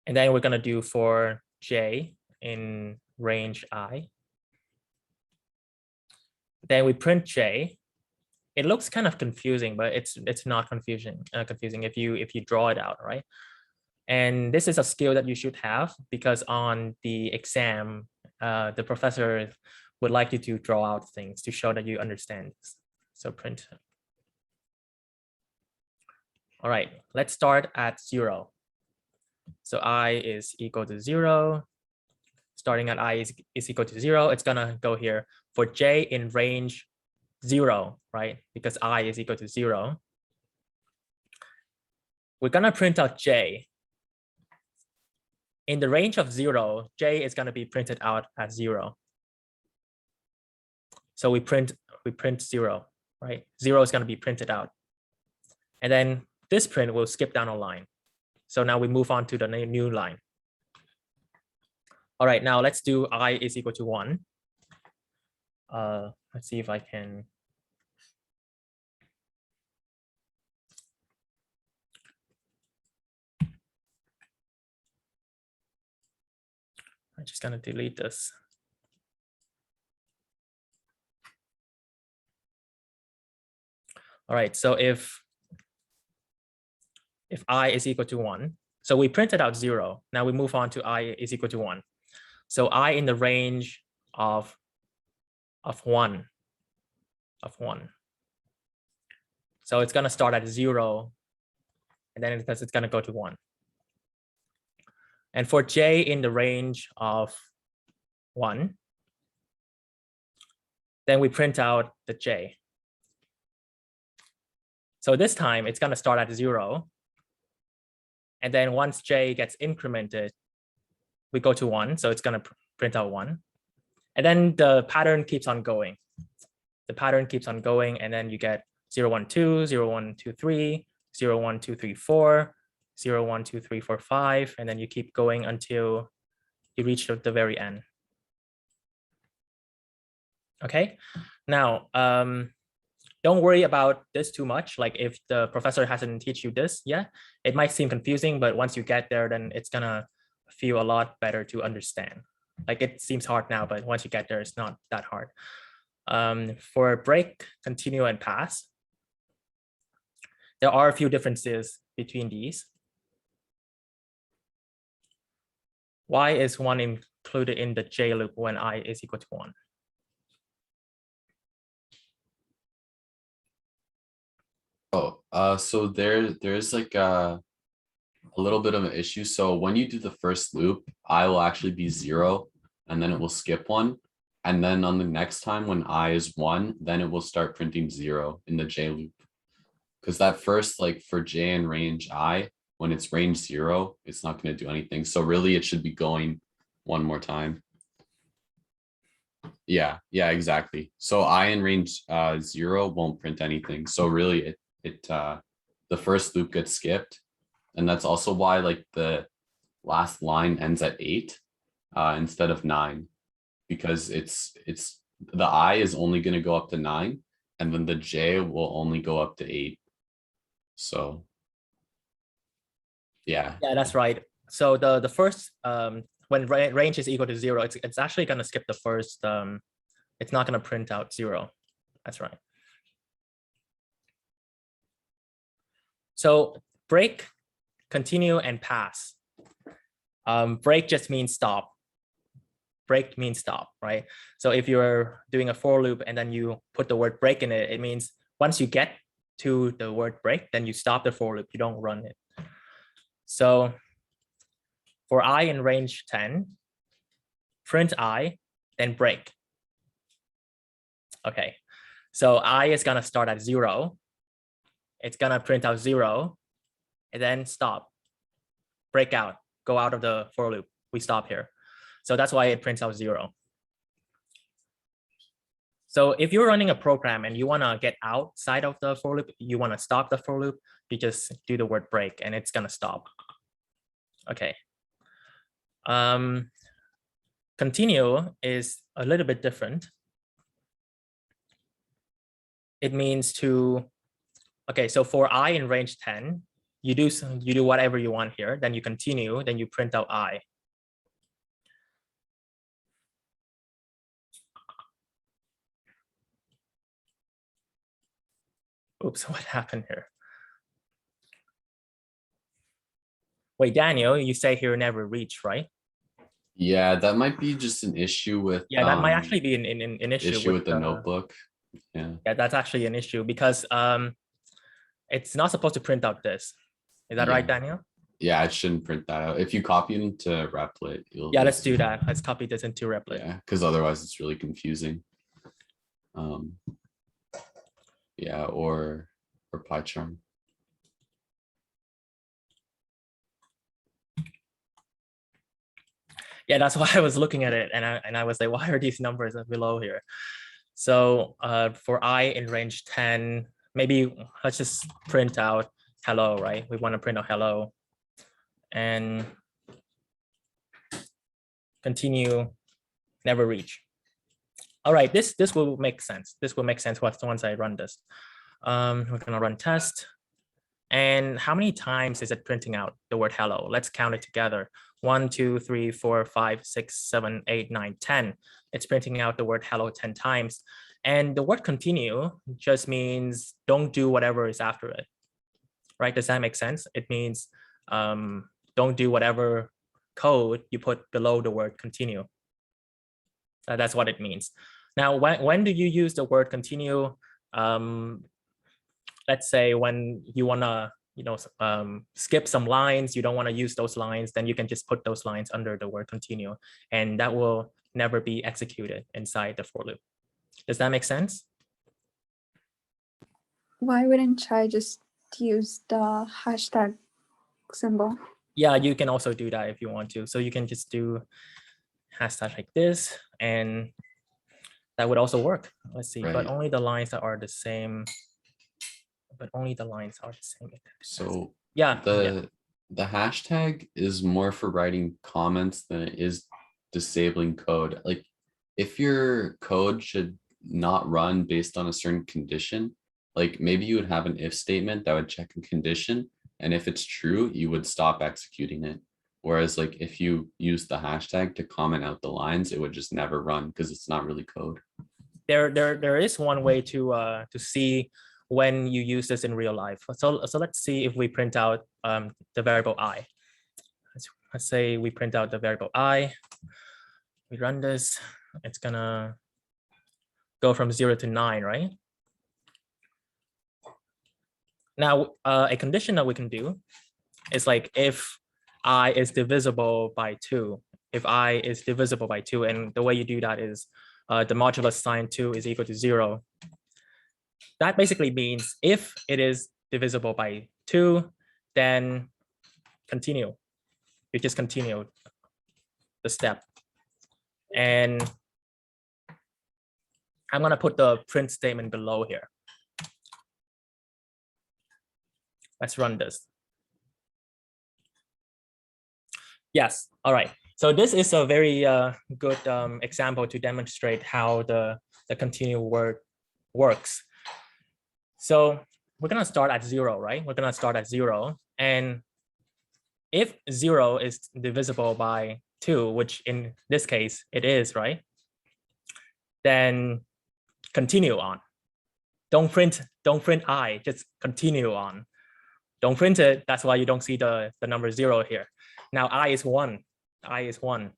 And then we're going to do for j in range I. Then we print j. It looks kind of confusing, but it's not confusing if you draw it out, right? And this is a skill that you should have because on the exam, the professor would like you to draw out things to show that you understand. So print. All right, let's start at 0. So I is equal to 0. Starting at I is equal to 0. It's gonna go here for j in range 0, right? Because I is equal to 0. We're gonna print out j. In the range of 0, j is gonna be printed out as 0. So we print 0, right? 0 is gonna be printed out. And then this print will skip down a line. So now we move on to the new line. All right, now let's do I is equal to 1. Let's see if I can. I'm just gonna delete this. All right, so if I is equal to 1, so we printed out 0. Now we move on to I is equal to 1. So I in the range of 1. So it's gonna start at 0, and then it's gonna go to 1. And for j in the range of 1, then we print out the j. So this time it's gonna start at 0. And then once j gets incremented, we go to 1. So it's gonna print out 1. And then the pattern keeps on going. The pattern keeps on going, and then you get 0, 1, 2, 0, 1, 2, 3, 0, 1, 2, 3, 4, 0, 1, 2, 3, 4, 5, and then you keep going until you reach the very end. Okay, now don't worry about this too much. Like if the professor hasn't teach you this yet, it might seem confusing, but once you get there, then it's gonna feel a lot better to understand. Like it seems hard now, but once you get there, it's not that hard. For break, continue, and pass, there are a few differences between these. Why is 1 included in the J loop when I is equal to 1? Oh, so there's like a little bit of an issue. So when you do the first loop, I will actually be 0 and then it will skip 1. And then on the next time when I is 1, then it will start printing 0 in the J loop. Because that first, like for J and range I, when it's range 0, it's not going to do anything. So really it should be going one more time. Yeah, exactly. So I in range 0 won't print anything. So really the first loop gets skipped. And that's also why like the last line ends at 8 instead of 9, because it's the I is only going to go up to 9 and then the J will only go up to 8. So yeah, that's right. So the first when range is equal to 0, it's actually going to skip the first. It's not going to print out 0. That's right. So break, continue, and pass. Break just means stop. Break means stop, right? So if you're doing a for loop and then you put the word break in it, it means once you get to the word break, then you stop the for loop, you don't run it. So for I in range 10, print I, then break. Okay, so I is gonna start at 0. It's gonna print out 0 and then stop, break out, go out of the for loop. We stop here. So that's why it prints out 0. So if you're running a program and you wanna get outside of the for loop, you wanna stop the for loop, you just do the word break and it's gonna stop. Okay. Continue is a little bit different. It means to, okay, so for I in range 10, you do whatever you want here, then you continue, then you print out I. Oops, what happened here? Wait, Daniel, you say here never reach, right? yeah, that might be just an issue with Yeah, that might actually be an issue with the notebook. Yeah, that's actually an issue because it's not supposed to print out this. Is that right, Yeah. Daniel? yeah, it shouldn't print that out. If you copy it into Replit, you'll Yeah, let's do that. Let's copy this into Replit. Yeah, because otherwise it's really confusing. Yeah, or PyCharm. Yeah, that's why I was looking at it and I was like, why are these numbers below here? So for I in range 10, maybe let's just print out hello, right? We want to print out hello and continue, never reach. All right, this will make sense. This will make sense once I run this. We're gonna run test. And how many times is it printing out the word hello? Let's count it together. 1, 2, 3, 4, 5, 6, 7, 8, 9, 10. It's printing out the word hello 10 times. And the word continue just means don't do whatever is after it, right? Does that make sense? It means don't do whatever code you put below the word continue. That's what it means. Now, when do you use the word continue? Let's say when you wanna, skip some lines, you don't want to use those lines, then you can just put those lines under the word continue, and that will never be executed inside the for loop. Does that make sense? Why wouldn't I just use the hashtag symbol? Yeah, you can also do that if you want to. So you can just do hashtag like this, and that would also work. Let's see, but Right. only the lines that are the same. But only the lines are the same. So Yeah. the hashtag is more for writing comments than it is disabling code. Like if your code should not run based on a certain condition, like maybe you would have an if statement that would check a condition, and if it's true, you would stop executing it. Whereas like if you use the hashtag to comment out the lines, it would just never run because it's not really code. There is one way to see when you use this in real life. So let's see if we print out the variable I. Let's say we print out the variable I. We run this. It's gonna go from 0 to 9, right? Now, a condition that we can do is like if I is divisible by 2. If I is divisible by 2, and the way you do that is the modulus sign 2 is equal to 0. That basically means if it is divisible by 2, then continue. You just continue the step. And I'm going to put the print statement below here. Let's run this. Yes, all right. So this is a very good example to demonstrate how the continue word works. So we're gonna start at 0, right? We're gonna start at 0. And if 0 is divisible by 2, which in this case it is, right? Then continue on. Don't print I, just continue on. Don't print it. That's why you don't see the number 0 here. Now I is 1. I is 1.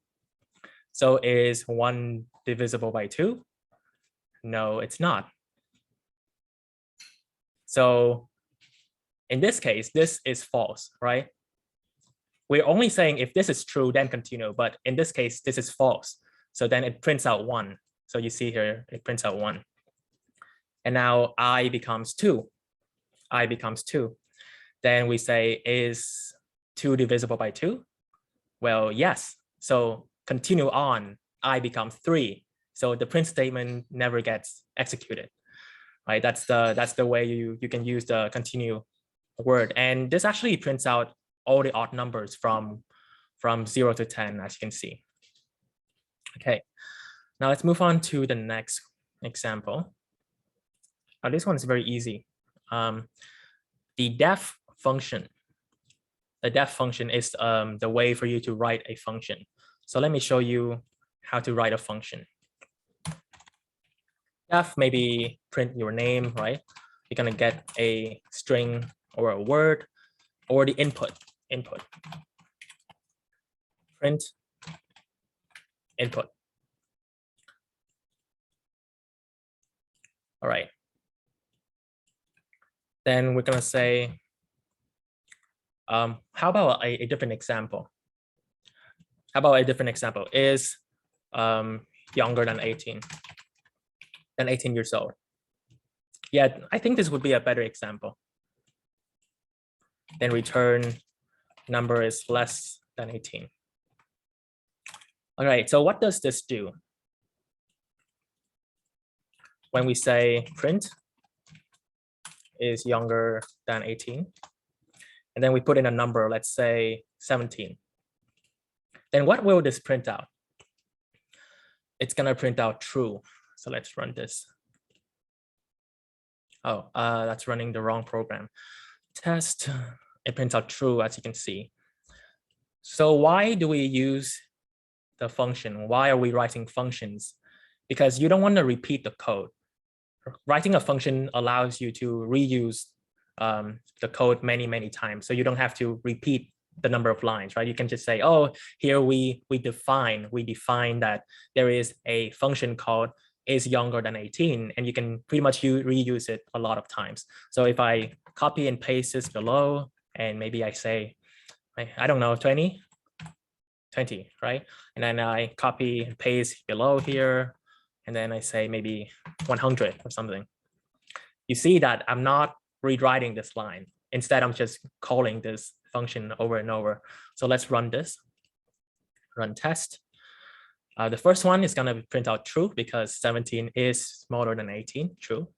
So is 1 divisible by 2? No, it's not. So in this case, this is false, right? We're only saying if this is true, then continue. But in this case, this is false. So then it prints out 1. So you see here, it prints out 1. And now I becomes 2. I becomes 2. Then we say, is 2 divisible by 2? Well, yes. So continue on, I becomes 3. So the print statement never gets executed, right? That's the way you can use the continue word. And this actually prints out all the odd numbers from 0 to 10, as you can see. Okay, now let's move on to the next example. This one is very easy. The def function. The def function is the way for you to write a function. So let me show you how to write a function. Def, maybe print your name, right? You're gonna get a string or a word or the input. Print input. All right. Then we're gonna say, how about a different example? How about a different example? Is younger than 18 years old. Yeah, I think this would be a better example. Then return number is less than 18. All right, so what does this do? When we say print is younger than 18, and then we put in a number, let's say 17. Then what will this print out? It's gonna print out true. So let's run this. Oh, that's running the wrong program. Test, it prints out true, as you can see. So why do we use the function? Why are we writing functions? Because you don't want to repeat the code. Writing a function allows you to reuse the code many times. So you don't have to repeat the number of lines, right? You can just say, oh, here we define that there is a function called is younger than 18, and you can pretty much reuse it a lot of times. So if I copy and paste this below, and maybe I say, I don't know, 20, right? And then I copy and paste below here, and then I say maybe 100 or something. You see that I'm not rewriting this line. Instead, I'm just calling this function over and over. So let's run this. Run test. The first one is going to print out true because 17 is smaller than 18, true.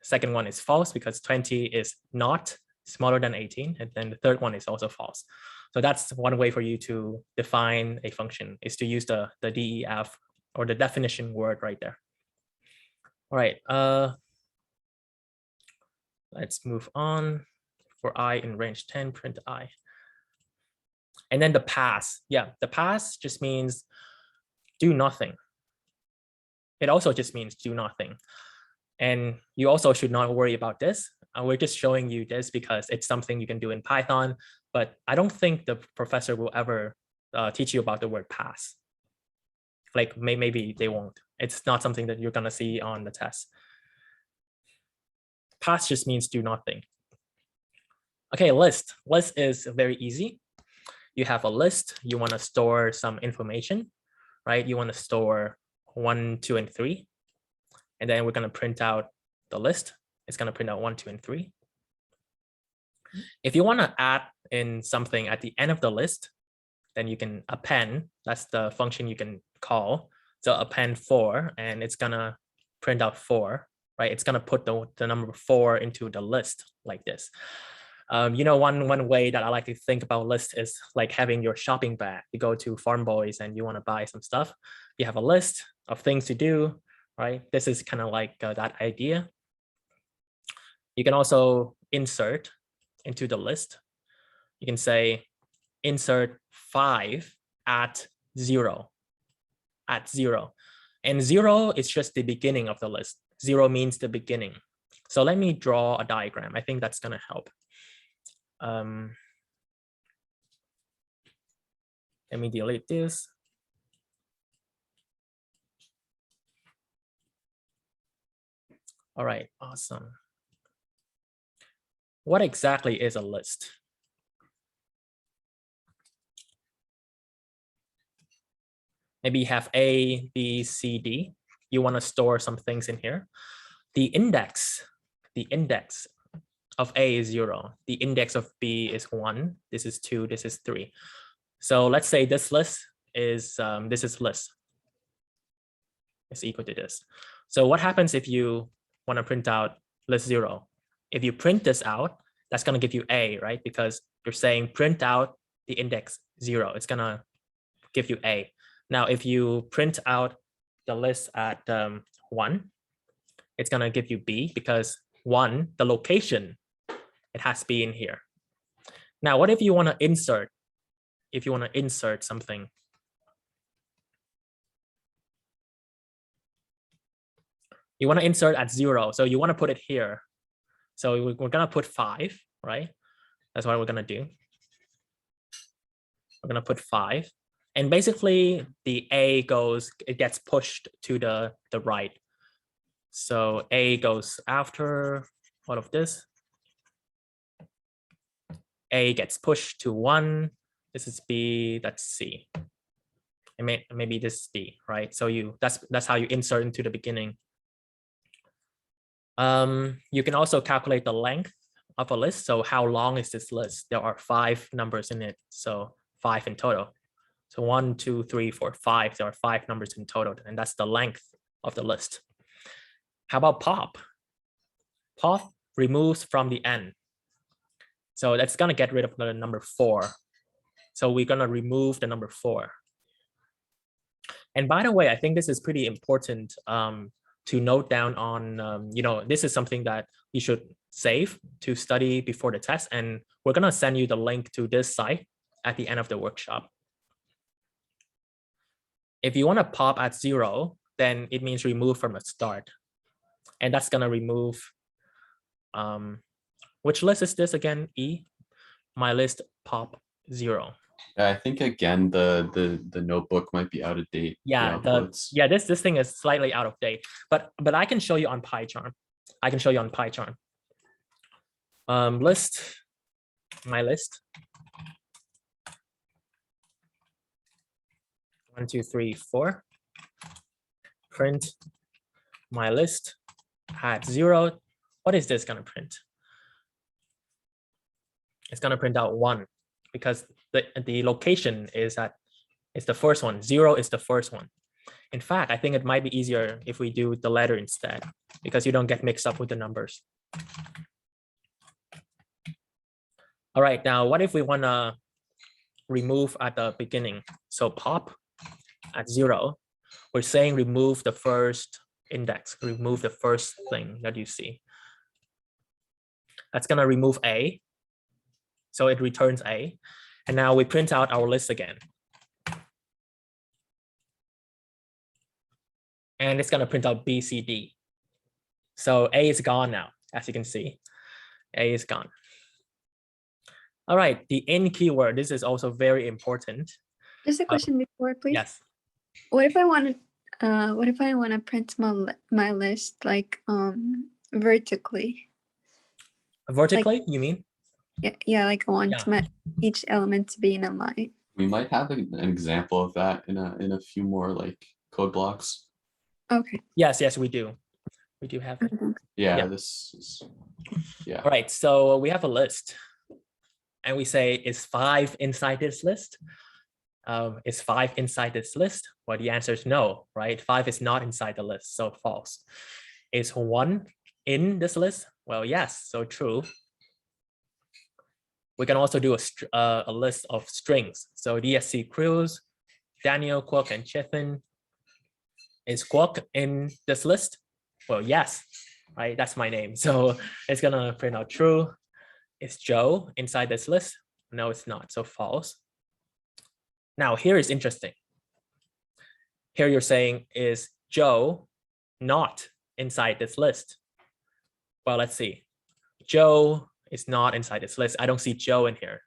Second one is false because 20 is not smaller than 18. And then the third one is also false. So that's one way for you to define a function, is to use the DEF or the definition word right there. All right. Let's move on. For I in range 10, print I. And then the pass. Yeah, the pass just means do nothing. It also just means do nothing. And you also should not worry about this. We're just showing you this because it's something you can do in Python, but I don't think the professor will ever teach you about the word pass. Like maybe they won't. It's not something that you're gonna see on the test. Pass just means do nothing. Okay, list. List is very easy. You have a list, you wanna store some information, right? You wanna store 1, 2, and 3. And then we're gonna print out the list. It's gonna print out 1, 2, and 3. If you wanna add in something at the end of the list, then you can append. That's the function you can call. So append 4, and it's gonna print out 4, right? It's gonna put the number 4 into the list like this. You know, one way that I like to think about list is like having your shopping bag. You go to Farm Boys and you want to buy some stuff. You have a list of things to do, right? This is kind of like that idea. You can also insert into the list. You can say insert 5 at 0, at 0. And 0 is just the beginning of the list. 0 means the beginning. So let me draw a diagram. I think that's going to help. Let me delete this. All right, awesome. What exactly is a list? Maybe you have A, B, C, D. You want to store some things in here. The index of A is 0. The index of B is 1. This is 2. This is 3. So let's say this list is this is list. It's equal to this. So what happens if you want to print out list 0? If you print this out, that's going to give you A, right? Because you're saying print out the index 0. It's going to give you A. Now, if you print out the list at 1, it's going to give you B because 1, the location, it has to be in here. Now, what if you want to insert? If you want to insert something, you want to insert at 0, so you want to put it here. So we're going to put 5, right? That's what we're going to do. We're going to put 5. And basically, the A it gets pushed to the right. So A goes after all of this. A gets pushed to 1. This is B, that's C. And maybe this is D, right? So that's how you insert into the beginning. You can also calculate the length of a list. So how long is this list? There are 5 numbers in it, so 5 in total. So 1, 2, 3, 4, 5. There are 5 numbers in total, and that's the length of the list. How about pop? Pop removes from the end. So that's gonna get rid of the number 4. So we're gonna remove the number 4. And by the way, I think this is pretty important to note down on, you know, this is something that you should save to study before the test. And we're gonna send you the link to this site at the end of the workshop. If you wanna pop at 0, then it means remove from the start. And that's gonna remove, which list is this again? E, my list pop 0. Yeah, I think again the notebook might be out of date. Yeah, this thing is slightly out of date, but I can show you on PyCharm. I can show you on PyCharm. List, my list. 1, 2, 3, 4. Print my list at 0. What is this gonna print? It's gonna print out 1 because the location is the first one. 0 is the first one. In fact, I think it might be easier if we do the letter instead because you don't get mixed up with the numbers. All right, now what if we wanna remove at the beginning? So pop at 0, we're saying remove the first index, remove the first thing that you see. That's gonna remove A. So it returns A. And now we print out our list again. And it's gonna print out B, C, D. So A is gone now, as you can see. A is gone. All right, the in keyword, this is also very important. Just a question before, please. Yes. What if I want to print my list like vertically? Vertically, you mean? Yeah, like I want Yeah. my each element to be in a line. We might have an example of that in a few more like code blocks. Okay. Yes, we do. We do have it. Yeah, Yeah. this is, yeah. All right, so we have a list. And we say, is 5 inside this list? Is 5 inside this list? Well, the answer is no, right? 5 is not inside the list, so false. Is 1 in this list? Well, yes, so true. We can also do a list of strings. So DSC Cruz, Daniel, Kwok, and Chithin. Is Kwok in this list? Well, yes, right? That's my name. So it's gonna print out true. Is Joe inside this list? No, it's not, so false. Now, here is interesting. Here you're saying, is Joe not inside this list? Well, let's see. Joe is not inside this list. I don't see Joe in here.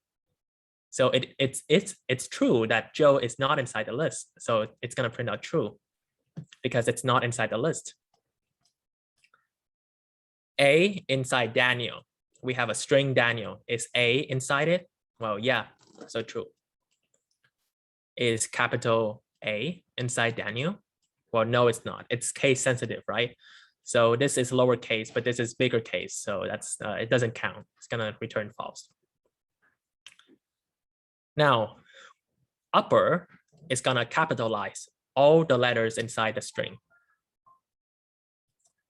So it's true that Joe is not inside the list. So it's gonna print out true because it's not inside the list. A inside Daniel. We have a string Daniel. Is A inside it? Well, yeah, so true. Is capital A inside Daniel? Well, no, it's not. It's case sensitive, right? So this is lowercase, but this is bigger case. So that's it doesn't count. It's gonna return false. Now, upper is gonna capitalize all the letters inside the string.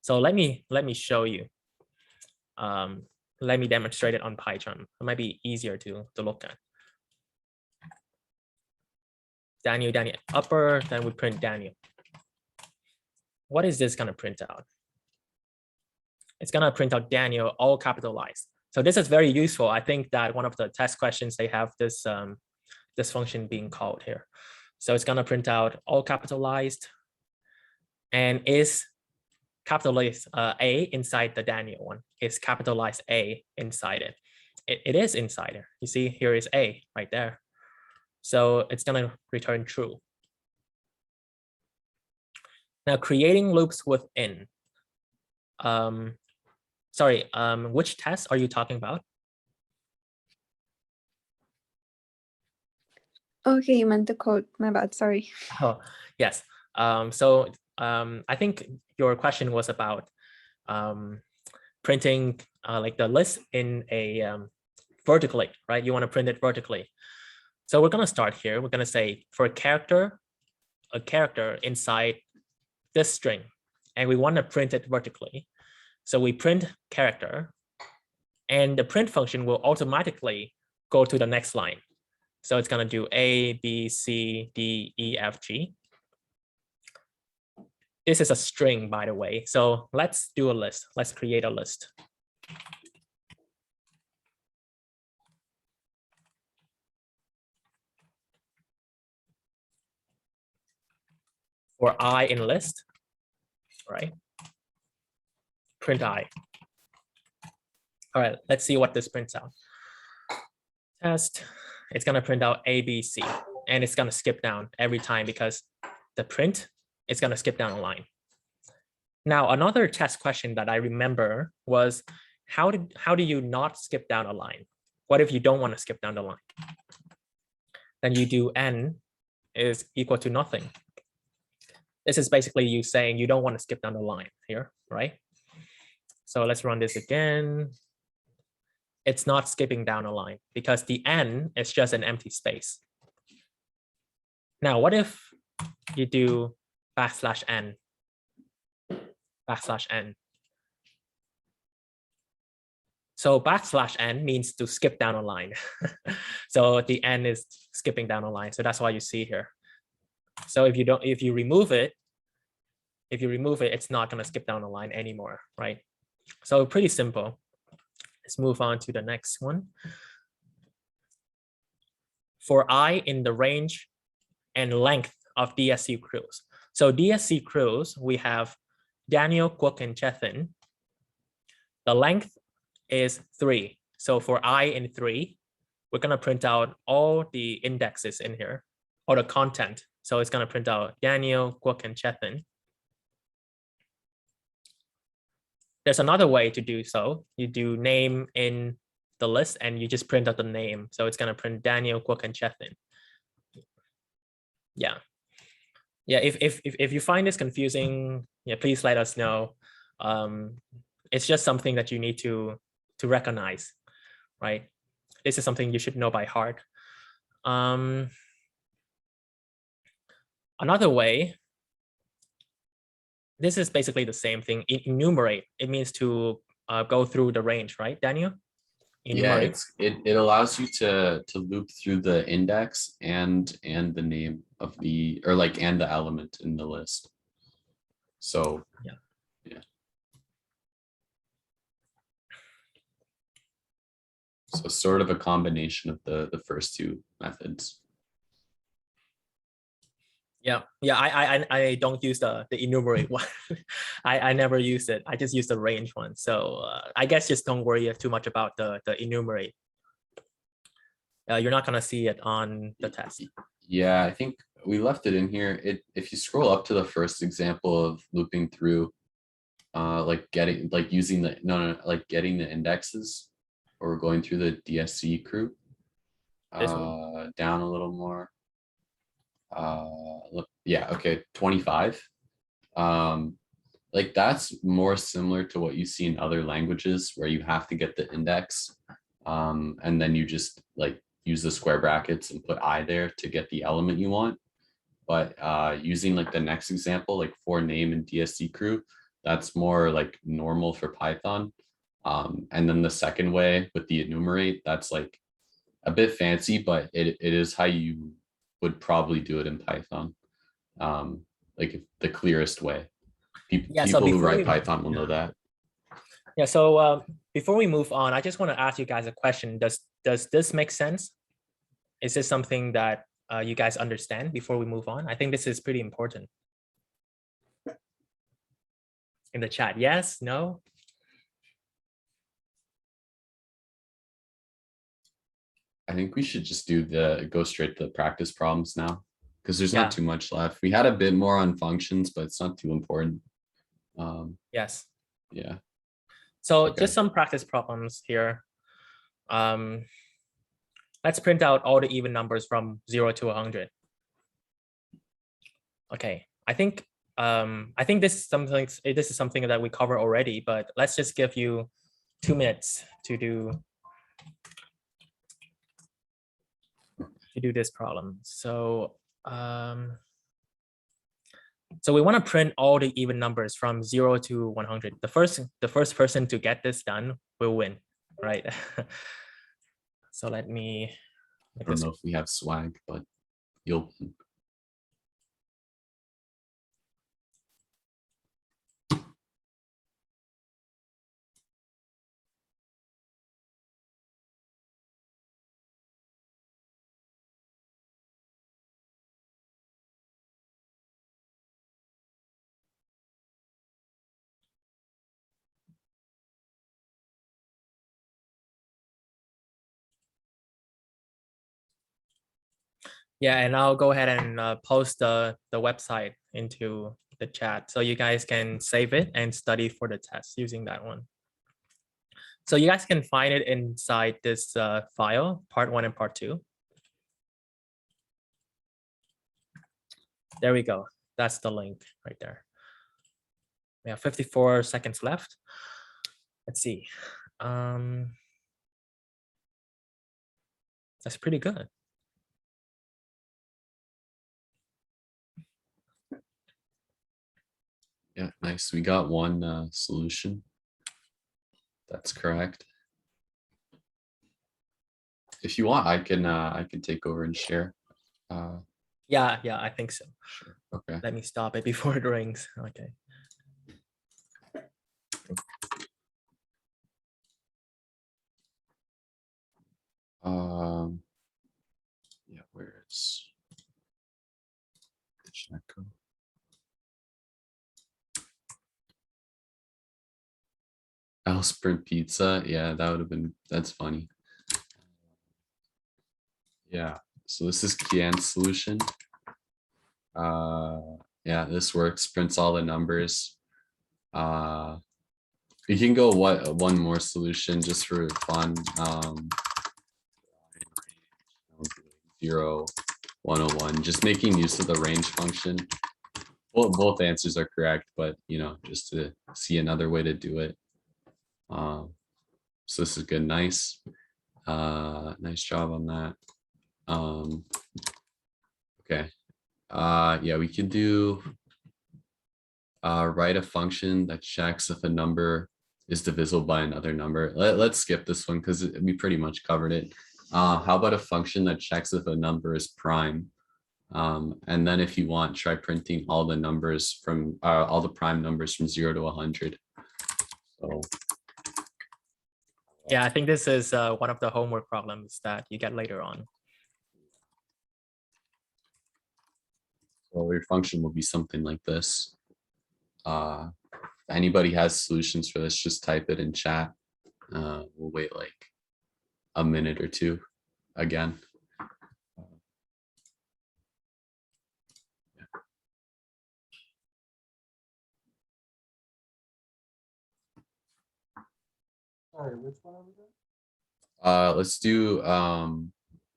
So let me show you. Let me demonstrate it on Python. It might be easier to look at. Daniel, upper, then we print Daniel. What is this gonna print out? It's gonna print out Daniel, all capitalized. So this is very useful. I think that one of the test questions, they have this, this function being called here. So it's gonna print out all capitalized, and is capitalized A inside the Daniel one. Is capitalized A inside it? It is inside it. You see, here is A right there. So it's gonna return true. Now, creating loops within. Sorry, which test are you talking about? Okay, you meant the code. My bad. Sorry. Oh, yes. I think your question was about printing like the list in a vertically, right? You want to print it vertically. So we're gonna start here. We're gonna say for a character inside this string, and we want to print it vertically. So we print character, and the print function will automatically go to the next line. So it's gonna do A, B, C, D, E, F, G. This is a string, by the way. So let's do a list. Let's create a list. For I in list, right? Print I. All right, let's see what this prints out. Test, it's gonna print out A, B, C, and it's gonna skip down every time because the print is gonna skip down a line. Now, another test question that I remember was, how do you not skip down a line? What if you don't want to skip down the line? Then you do n is equal to nothing. This is basically you saying you don't want to skip down the line here, right? So let's run this again. It's not skipping down a line because the n is just an empty space. Now, what if you do \n, \n? So \n means to skip down a line. So the n is skipping down a line. So that's why you see here. So if you remove it, it's not gonna skip down a line anymore, right? So pretty simple. Let's move on to the next one. For I in the range and length of DSC crews. So DSC crews, we have Daniel, Kwok, and Chethan. The length is 3. So for I in 3, we're gonna print out all the indexes in here, or the content. So it's gonna print out Daniel, Kwok, and Chethan. There's another way to do so. You do name in the list and you just print out the name. So it's gonna print Daniel, Kwok, and Chethan. Yeah. Yeah, if you find this confusing, yeah, please let us know. It's just something that you need to recognize, right? This is something you should know by heart. Another way, this is basically the same thing. Enumerate, it means to go through the range, right, Daniel? Yeah, Enumerate. it allows you to loop through the index and the name of the, or like, and the element in the list. So Yeah. So sort of a combination of the first two methods. Yeah, I don't use the enumerate one. I never use it. I just use the range one. So I guess just don't worry too much about the enumerate. You're not gonna see it on the test. Yeah, I think we left it in here. If you scroll up to the first example of looping through, like getting, like using the, like getting the indexes, or going through the DSC crew, This one? down a little more. Look, yeah, okay, 25. Like that's more similar to what you see in other languages where you have to get the index, and then you just like use the square brackets and put I there to get the element you want. But using like the next example, like for name and DSC crew, that's more like normal for Python. And then the second way with the enumerate, that's like a bit fancy, but it is how you would probably do it in Python. Like the clearest way. Yeah, so People who before write we- Python will know that. Yeah, so before we move on, I just want to ask you guys a question. Does this make sense? Is this something that you guys understand before we move on? I think this is pretty important. In the chat, yes, no? I think we should just do go straight to the practice problems now, because there's Yeah. not too much left. We had a bit more on functions, but it's not too important. Yes. Yeah. So Okay. just some practice problems here. Let's print out all the even numbers from 0 to 100. Okay, I think this is something that we cover already, but let's just give you 2 minutes to do this problem. So so we want to print all the even numbers from 0 to 100. The first person to get this done will win, right? So let me I make don't this. know if we have swag, but you'll. Yeah, and I'll go ahead and post the website into the chat so you guys can save it and study for the test using that one. So you guys can find it inside this file, part 1 and part 2. There we go. That's the link right there. We have 54 seconds left. Let's see. That's pretty good. Yeah, nice. We got one solution. That's correct. If you want, I can take over and share. Yeah, I think so. Sure. Okay. Let me stop it before it rings. Okay. Yeah, where is the check code? I'll sprint pizza. Yeah, that would have been, that's funny. Yeah, so this is Kian's solution. Yeah, this works, prints all the numbers. You can go one more solution just for fun. 0, 101, just making use of the range function. Well, both answers are correct, but you know, just to see another way to do it. So this is good, nice. Nice job on that. Okay. Yeah, we could do write a function that checks if a number is divisible by another number. Let's skip this one because we pretty much covered it. How about a function that checks if a number is prime? And then if you want, try printing all the numbers from all the prime numbers from 0 to 100. So Yeah, I think this is one of the homework problems that you get later on. so your function will be something like this. If anybody has solutions for this, just type it in chat. We'll wait like a minute or two again. Sorry, which one are we doing? Let's do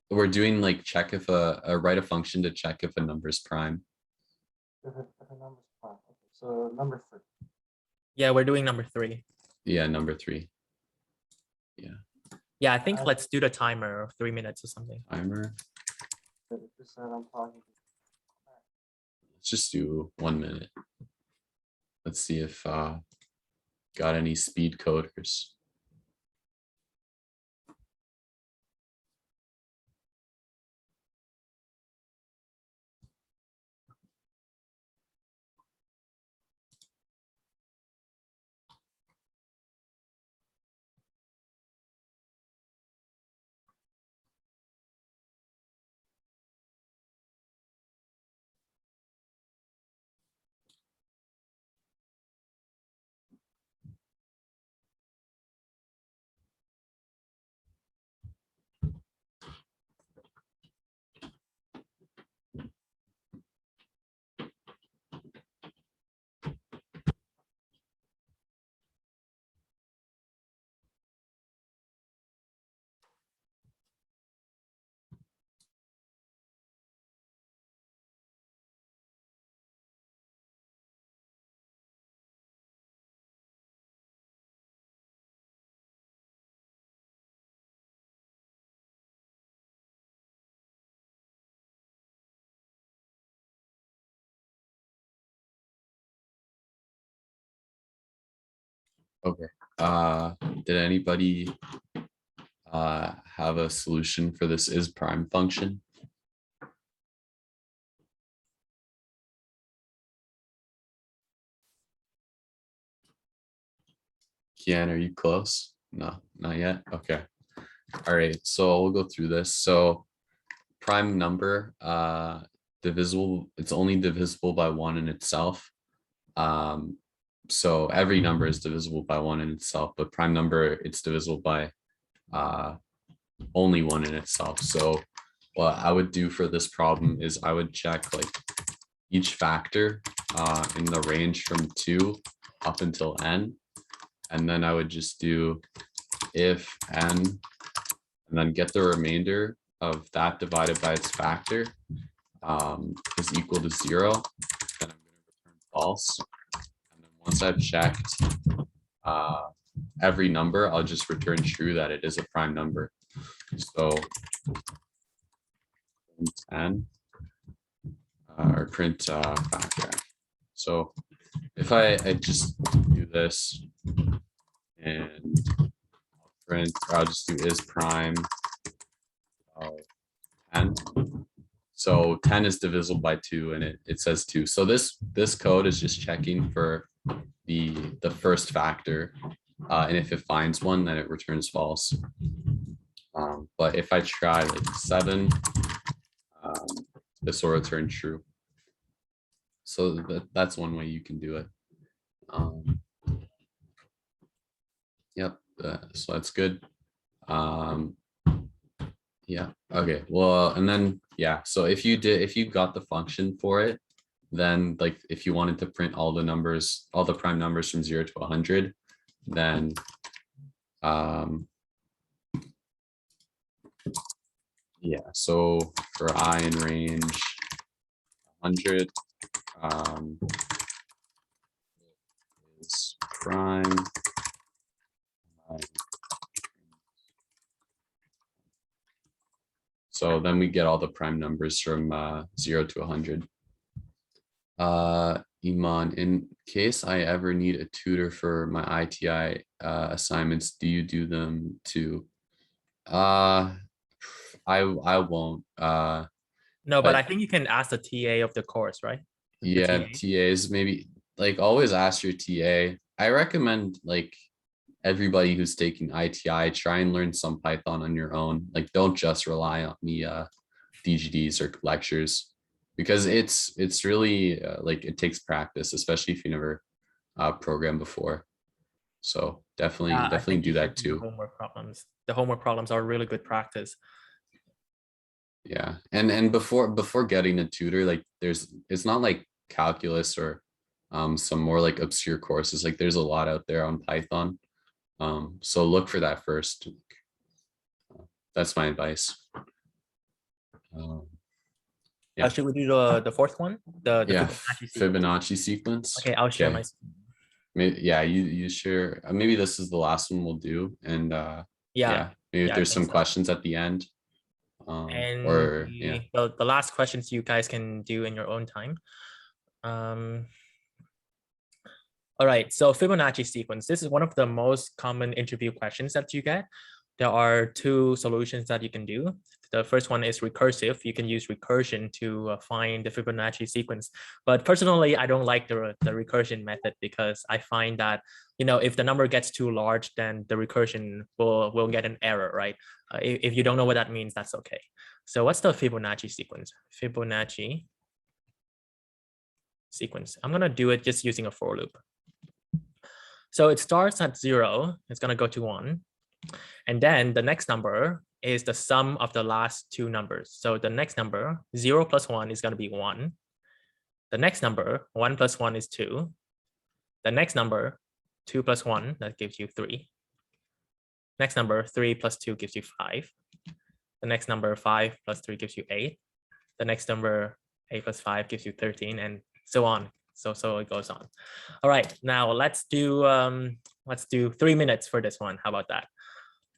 we're doing like check if write a function to check if a number is prime. If a number's prime. Okay, so number 3. Yeah, we're doing number 3. Yeah, number 3. Yeah, I think let's do the timer of 3 minutes or something. Timer. 30% I'm talking. Let's just do 1 minute. Let's see if got any speed coders. Okay. Did anybody have a solution for this is prime function? Kian, are you close? No, not yet. Okay. All right. So we'll go through this. So prime number, divisible, it's only divisible by 1 in itself. So every number is divisible by 1 in itself, but prime number, it's divisible by only 1 in itself. So what I would do for this problem is I would check like each factor in the range from 2 up until n. And then I would just do if n, and then get the remainder of that divided by its factor is equal to 0. Then I'm going to return false. And then once I've checked every number, I'll just return true that it is a prime number. So print n or print factor. So if I just do this and print, I'll just do is prime 10. So 10 is divisible by 2 and it says 2. So this code is just checking for the first factor. And if it finds one, then it returns false. but if I try like 7, this will return true. So that's one way you can do it. Yep, so that's good. Yeah, okay, well, and then, yeah, so if you got the function for it, then like if you wanted to print all the numbers, all the prime numbers from 0 to 100, then yeah, so for I in range 100 is prime. So then we get all the prime numbers from 0 to 100. Iman, in case I ever need a tutor for my ITI assignments, do you do them too? I won't. No, but but I think you can ask the TA of the course, right? The yeah, TA. TAs maybe like always ask your TA. I recommend like everybody who's taking ITI try and learn some Python on your own. Like don't just rely on the DGDs or lectures, because it's really like it takes practice, especially if you never programmed before. So definitely I think do you should that do the too. homework problems. The homework problems are really good practice. Yeah, and before getting a tutor, like it's not like calculus or some more like obscure courses. Like there's a lot out there on Python. So look for that first. That's my advice. Yeah. Should we do the fourth one? The Yeah, Fibonacci sequence. Fibonacci sequence. Okay, I'll share my. Maybe, yeah, you share. Maybe this is the last one we'll do, and yeah, maybe if I there's think some so. questions at the end. And Or yeah, the last questions you guys can do in your own time. All right, so Fibonacci sequence. This is one of the most common interview questions that you get. There are 2 solutions that you can do. The first one is recursive. You can use recursion to find the Fibonacci sequence. But personally, I don't like the recursion method, because I find that, you know, if the number gets too large, then the recursion will get an error, right? If you don't know what that means, that's okay. So what's the Fibonacci sequence? Fibonacci sequence. I'm gonna do it just using a for loop. So it starts at 0, it's gonna go to 1. And then the next number is the sum of the last 2 numbers. So the next number, 0 plus 1 is gonna be 1. The next number, 1 plus 1 is 2. The next number, 2 plus 1, that gives you 3. Next number, 3 plus 2 gives you 5. The next number, 5 plus 3 gives you 8. The next number, 8 plus 5 gives you 13, and so on. So it goes on. All right, now let's do 3 minutes for this one. How about that?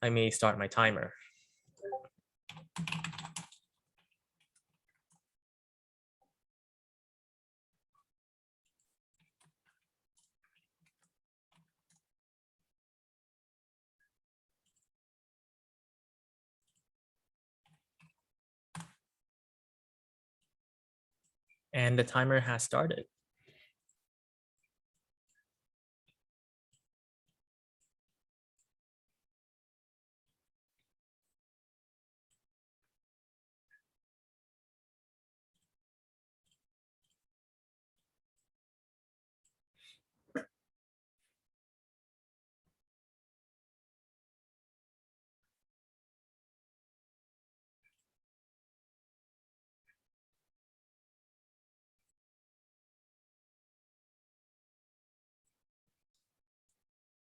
Let me start my timer. And the timer has started.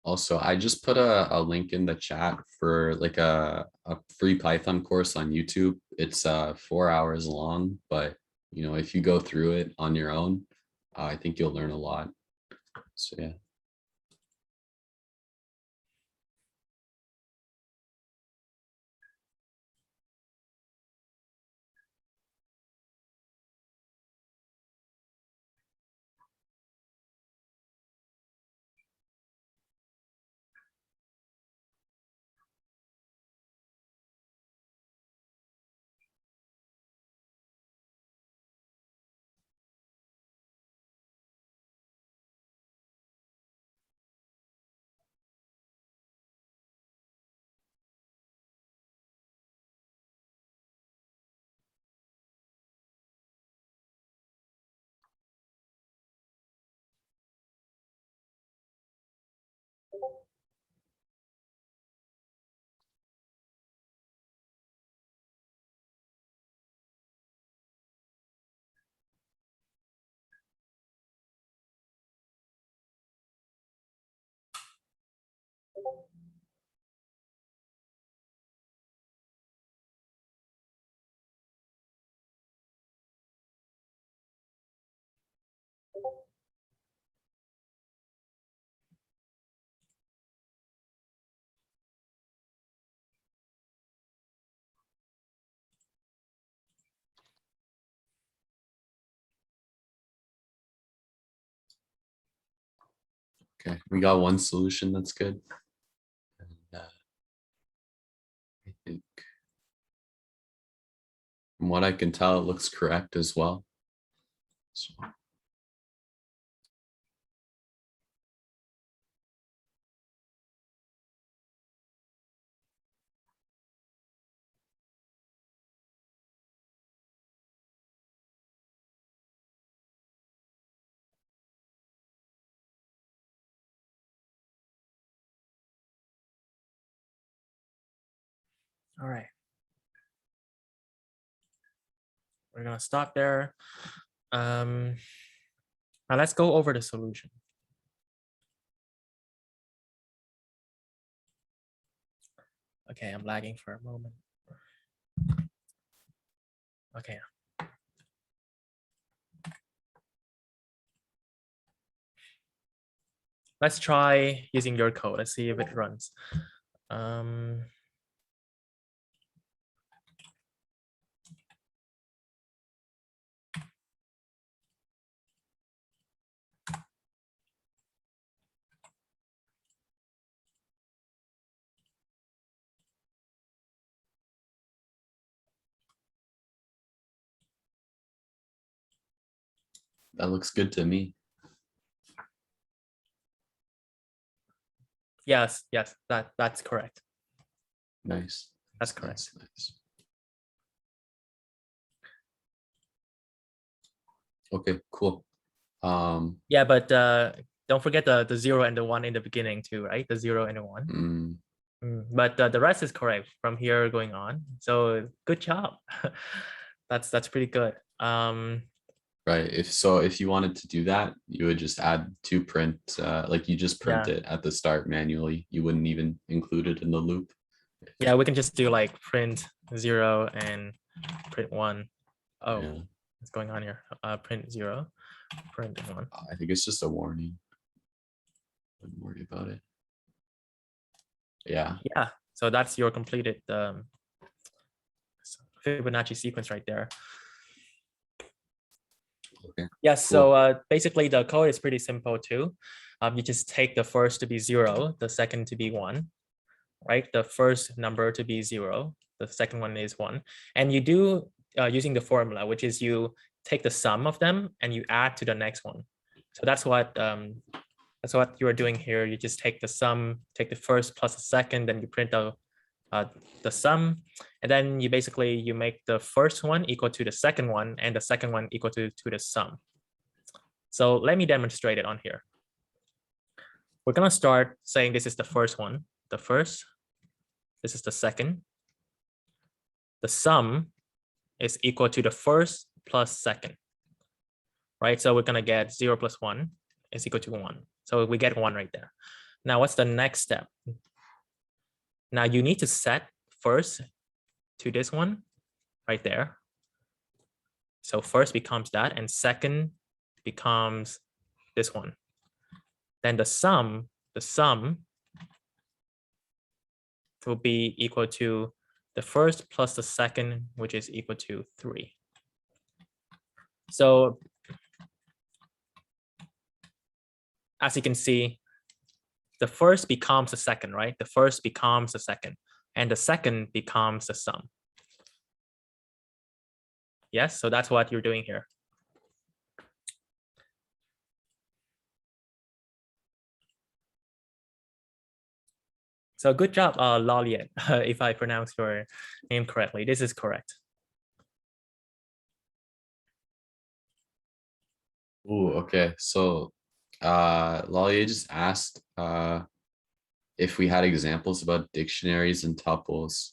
also I just put a link in the chat for like a free Python course on YouTube. It's 4 hours long, but you know, if you go through it on your own, I think you'll learn a lot. So yeah. Okay, we got one solution. That's good. And, I think from what I can tell, it looks correct as well. So, All right. We're gonna stop there. Now let's go over the solution. Okay, I'm lagging for a moment. Okay. Let's try using your code. Let's see if it runs. that looks good to me. Yes, that's correct. Nice. That's correct. Nice. Okay, cool. Yeah, but don't forget the 0 and the 1 in the beginning too, right? The 0 and the 1. But the rest is correct from here going on. So good job. That's pretty good. Right. If you wanted to do that, you would just add to print, like you just print Yeah. it at the start manually. You wouldn't even include it in the loop. Yeah, we can just do like print 0 and print 1. Oh, Yeah. what's going on here? Print 0, print 1. I think it's just a warning. Wouldn't worry about it. Yeah. Yeah, so that's your completed Fibonacci sequence right there. Okay. Yes, so basically the code is pretty simple too. You just take the first to be 0, the second to be 1, right? The first number to be 0, the second one is 1. And you do using the formula, which is you take the sum of them and you add to the next one. So that's what you are doing here. You just take the sum, take the first plus the second, then you print out the sum, and then you make the first one equal to the second one and the second one equal to the sum. So let me demonstrate it on here. We're gonna start saying this is the first one, the first, this is the second. The sum is equal to the first plus second, right? So we're gonna get 0 plus 1 is equal to 1. So we get 1 right there. Now what's the next step? Now you need to set first to this one right there. So first becomes that and second becomes this one. Then the sum will be equal to the first plus the second, which is equal to 3. So as you can see, the first becomes the second, right? The first becomes the second, and the second becomes the sum. Yes, so that's what you're doing here. So good job, Loliet, if I pronounce your name correctly. This is correct. Ooh, okay. So Lalia just asked if we had examples about dictionaries and tuples.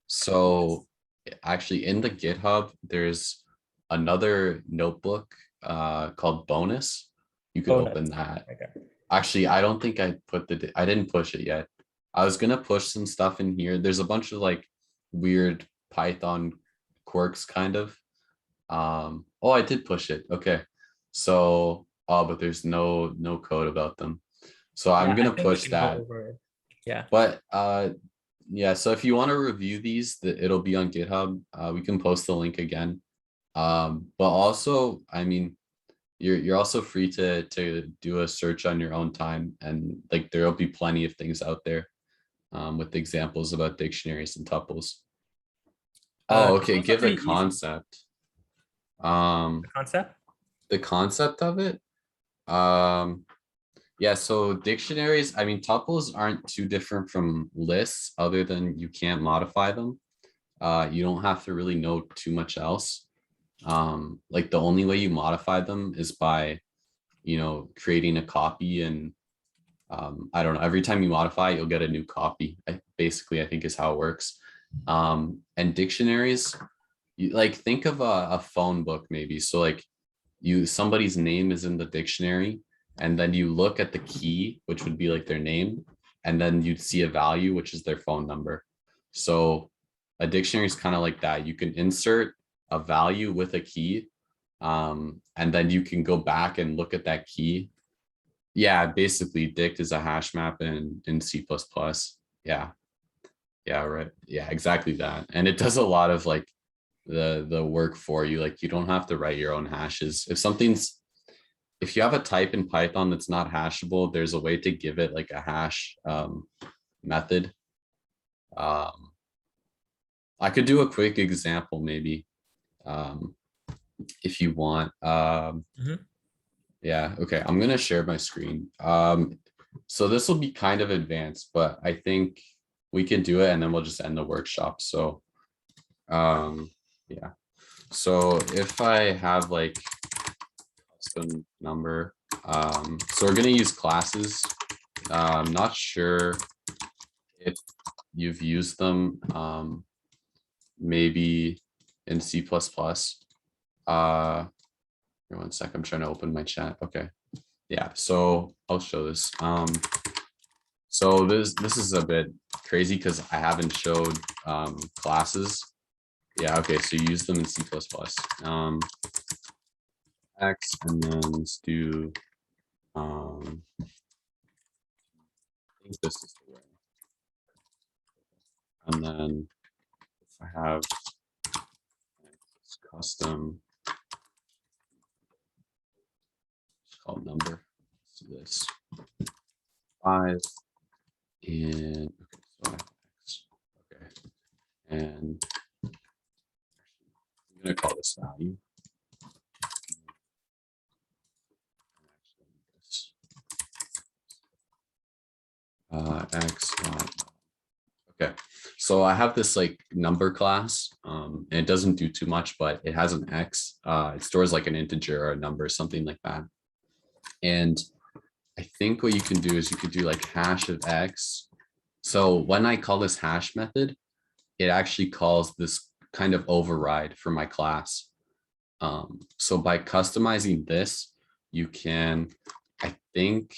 So actually in the GitHub, there's another notebook called Bonus. You could Bonus. open that. Okay. Actually, I don't think I didn't push it yet. I was gonna push some stuff in here. There's a bunch of like weird Python quirks kind of. Oh, I did push it. Okay. So, but there's no code about them. So I'm Yeah, gonna I think we push can go that. over it. Yeah. But yeah, so if you want to review these, it'll be on GitHub. We can post the link again. But also, I mean, you're also free to do a search on your own time, and like there'll be plenty of things out there with examples about dictionaries and tuples. Oh, okay. Tuples are Give the pretty easy. concept. The concept. The concept of it. Yeah, so dictionaries, I mean, tuples aren't too different from lists other than you can't modify them. You don't have to really know too much else. Like the only way you modify them is by, creating a copy, and I don't know, every time you modify, you'll get a new copy. Basically, I think is how it works. And dictionaries, you like think of a phone book maybe. So like somebody's name is in the dictionary, and then you look at the key, which would be like their name, and then you'd see a value, which is their phone number. So a dictionary is kind of like that. You can insert a value with a key, and then you can go back and look at that key. Yeah, basically dict is a hash map in C++. Yeah. Yeah, right. Yeah, exactly that. And it does a lot of like the work for you. Like you don't have to write your own hashes. If you have a type in Python that's not hashable, there's a way to give it like a hash method. I could do a quick example maybe if you want. Yeah, okay, I'm gonna share my screen. So this will be kind of advanced, but I think we can do it and then we'll just end the workshop. So yeah, so if I have like custom number, so we're gonna use classes. I'm not sure if you've used them maybe in C++. Here, 1 sec, I'm trying to open my chat. Okay, yeah, so I'll show this. So this is a bit crazy because I haven't showed classes. Yeah, okay, so you use them in C++. X, and then let's do I think this is the way. And then if I have custom, it's called number. Let's do this 5 and okay, so I have X. Okay, and I'm gonna call this value. X. Okay, so I have this like number class, and it doesn't do too much, but it has an X. It stores like an integer or a number, something like that. And I think what you can do is you could do like hash of X. So when I call this hash method, it actually calls this kind of override for my class. So by customizing this, you can, I think,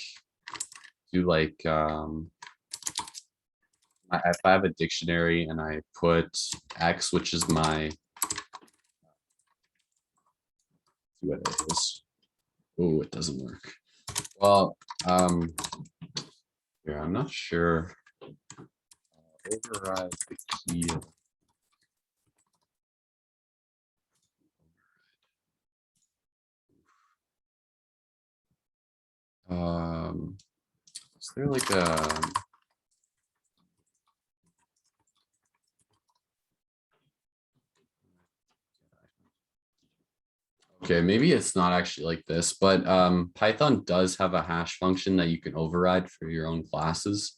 do like if I have a dictionary and I put X, which is my what it is. Oh, it doesn't work. Well, yeah, I'm not sure. Override the key. Is there like a okay, maybe it's not actually like this, but Python does have a hash function that you can override for your own classes.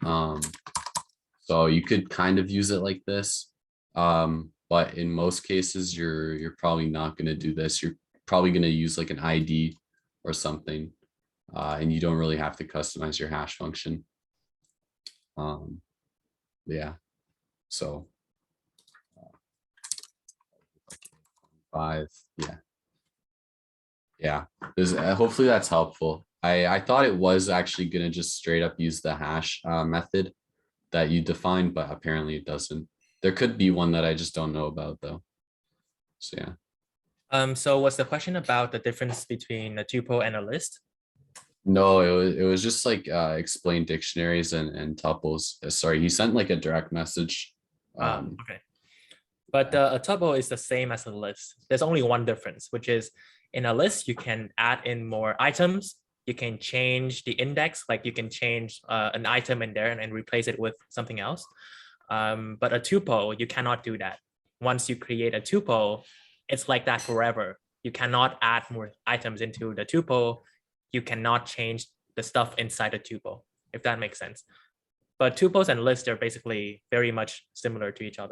So you could kind of use it like this. But in most cases, you're probably not going to do this. You're probably going to use like an ID or something. And you don't really have to customize your hash function. Yeah, so 5, yeah, hopefully that's helpful. I thought it was actually going to just straight up use the hash method that you defined, but apparently it doesn't. There could be one that I just don't know about though. So yeah. So was the question about the difference between a tuple and a list? No, it was just like explain dictionaries and tuples. Sorry, he sent like a direct message. Okay. But a tuple is the same as a list. There's only one difference, which is In a list, you can add in more items. You can change the index, like you can change an item in there and replace it with something else. But a tuple, you cannot do that. Once you create a tuple, it's like that forever. You cannot add more items into the tuple. You cannot change the stuff inside the tuple, if that makes sense. But tuples and lists are basically very much similar to each other.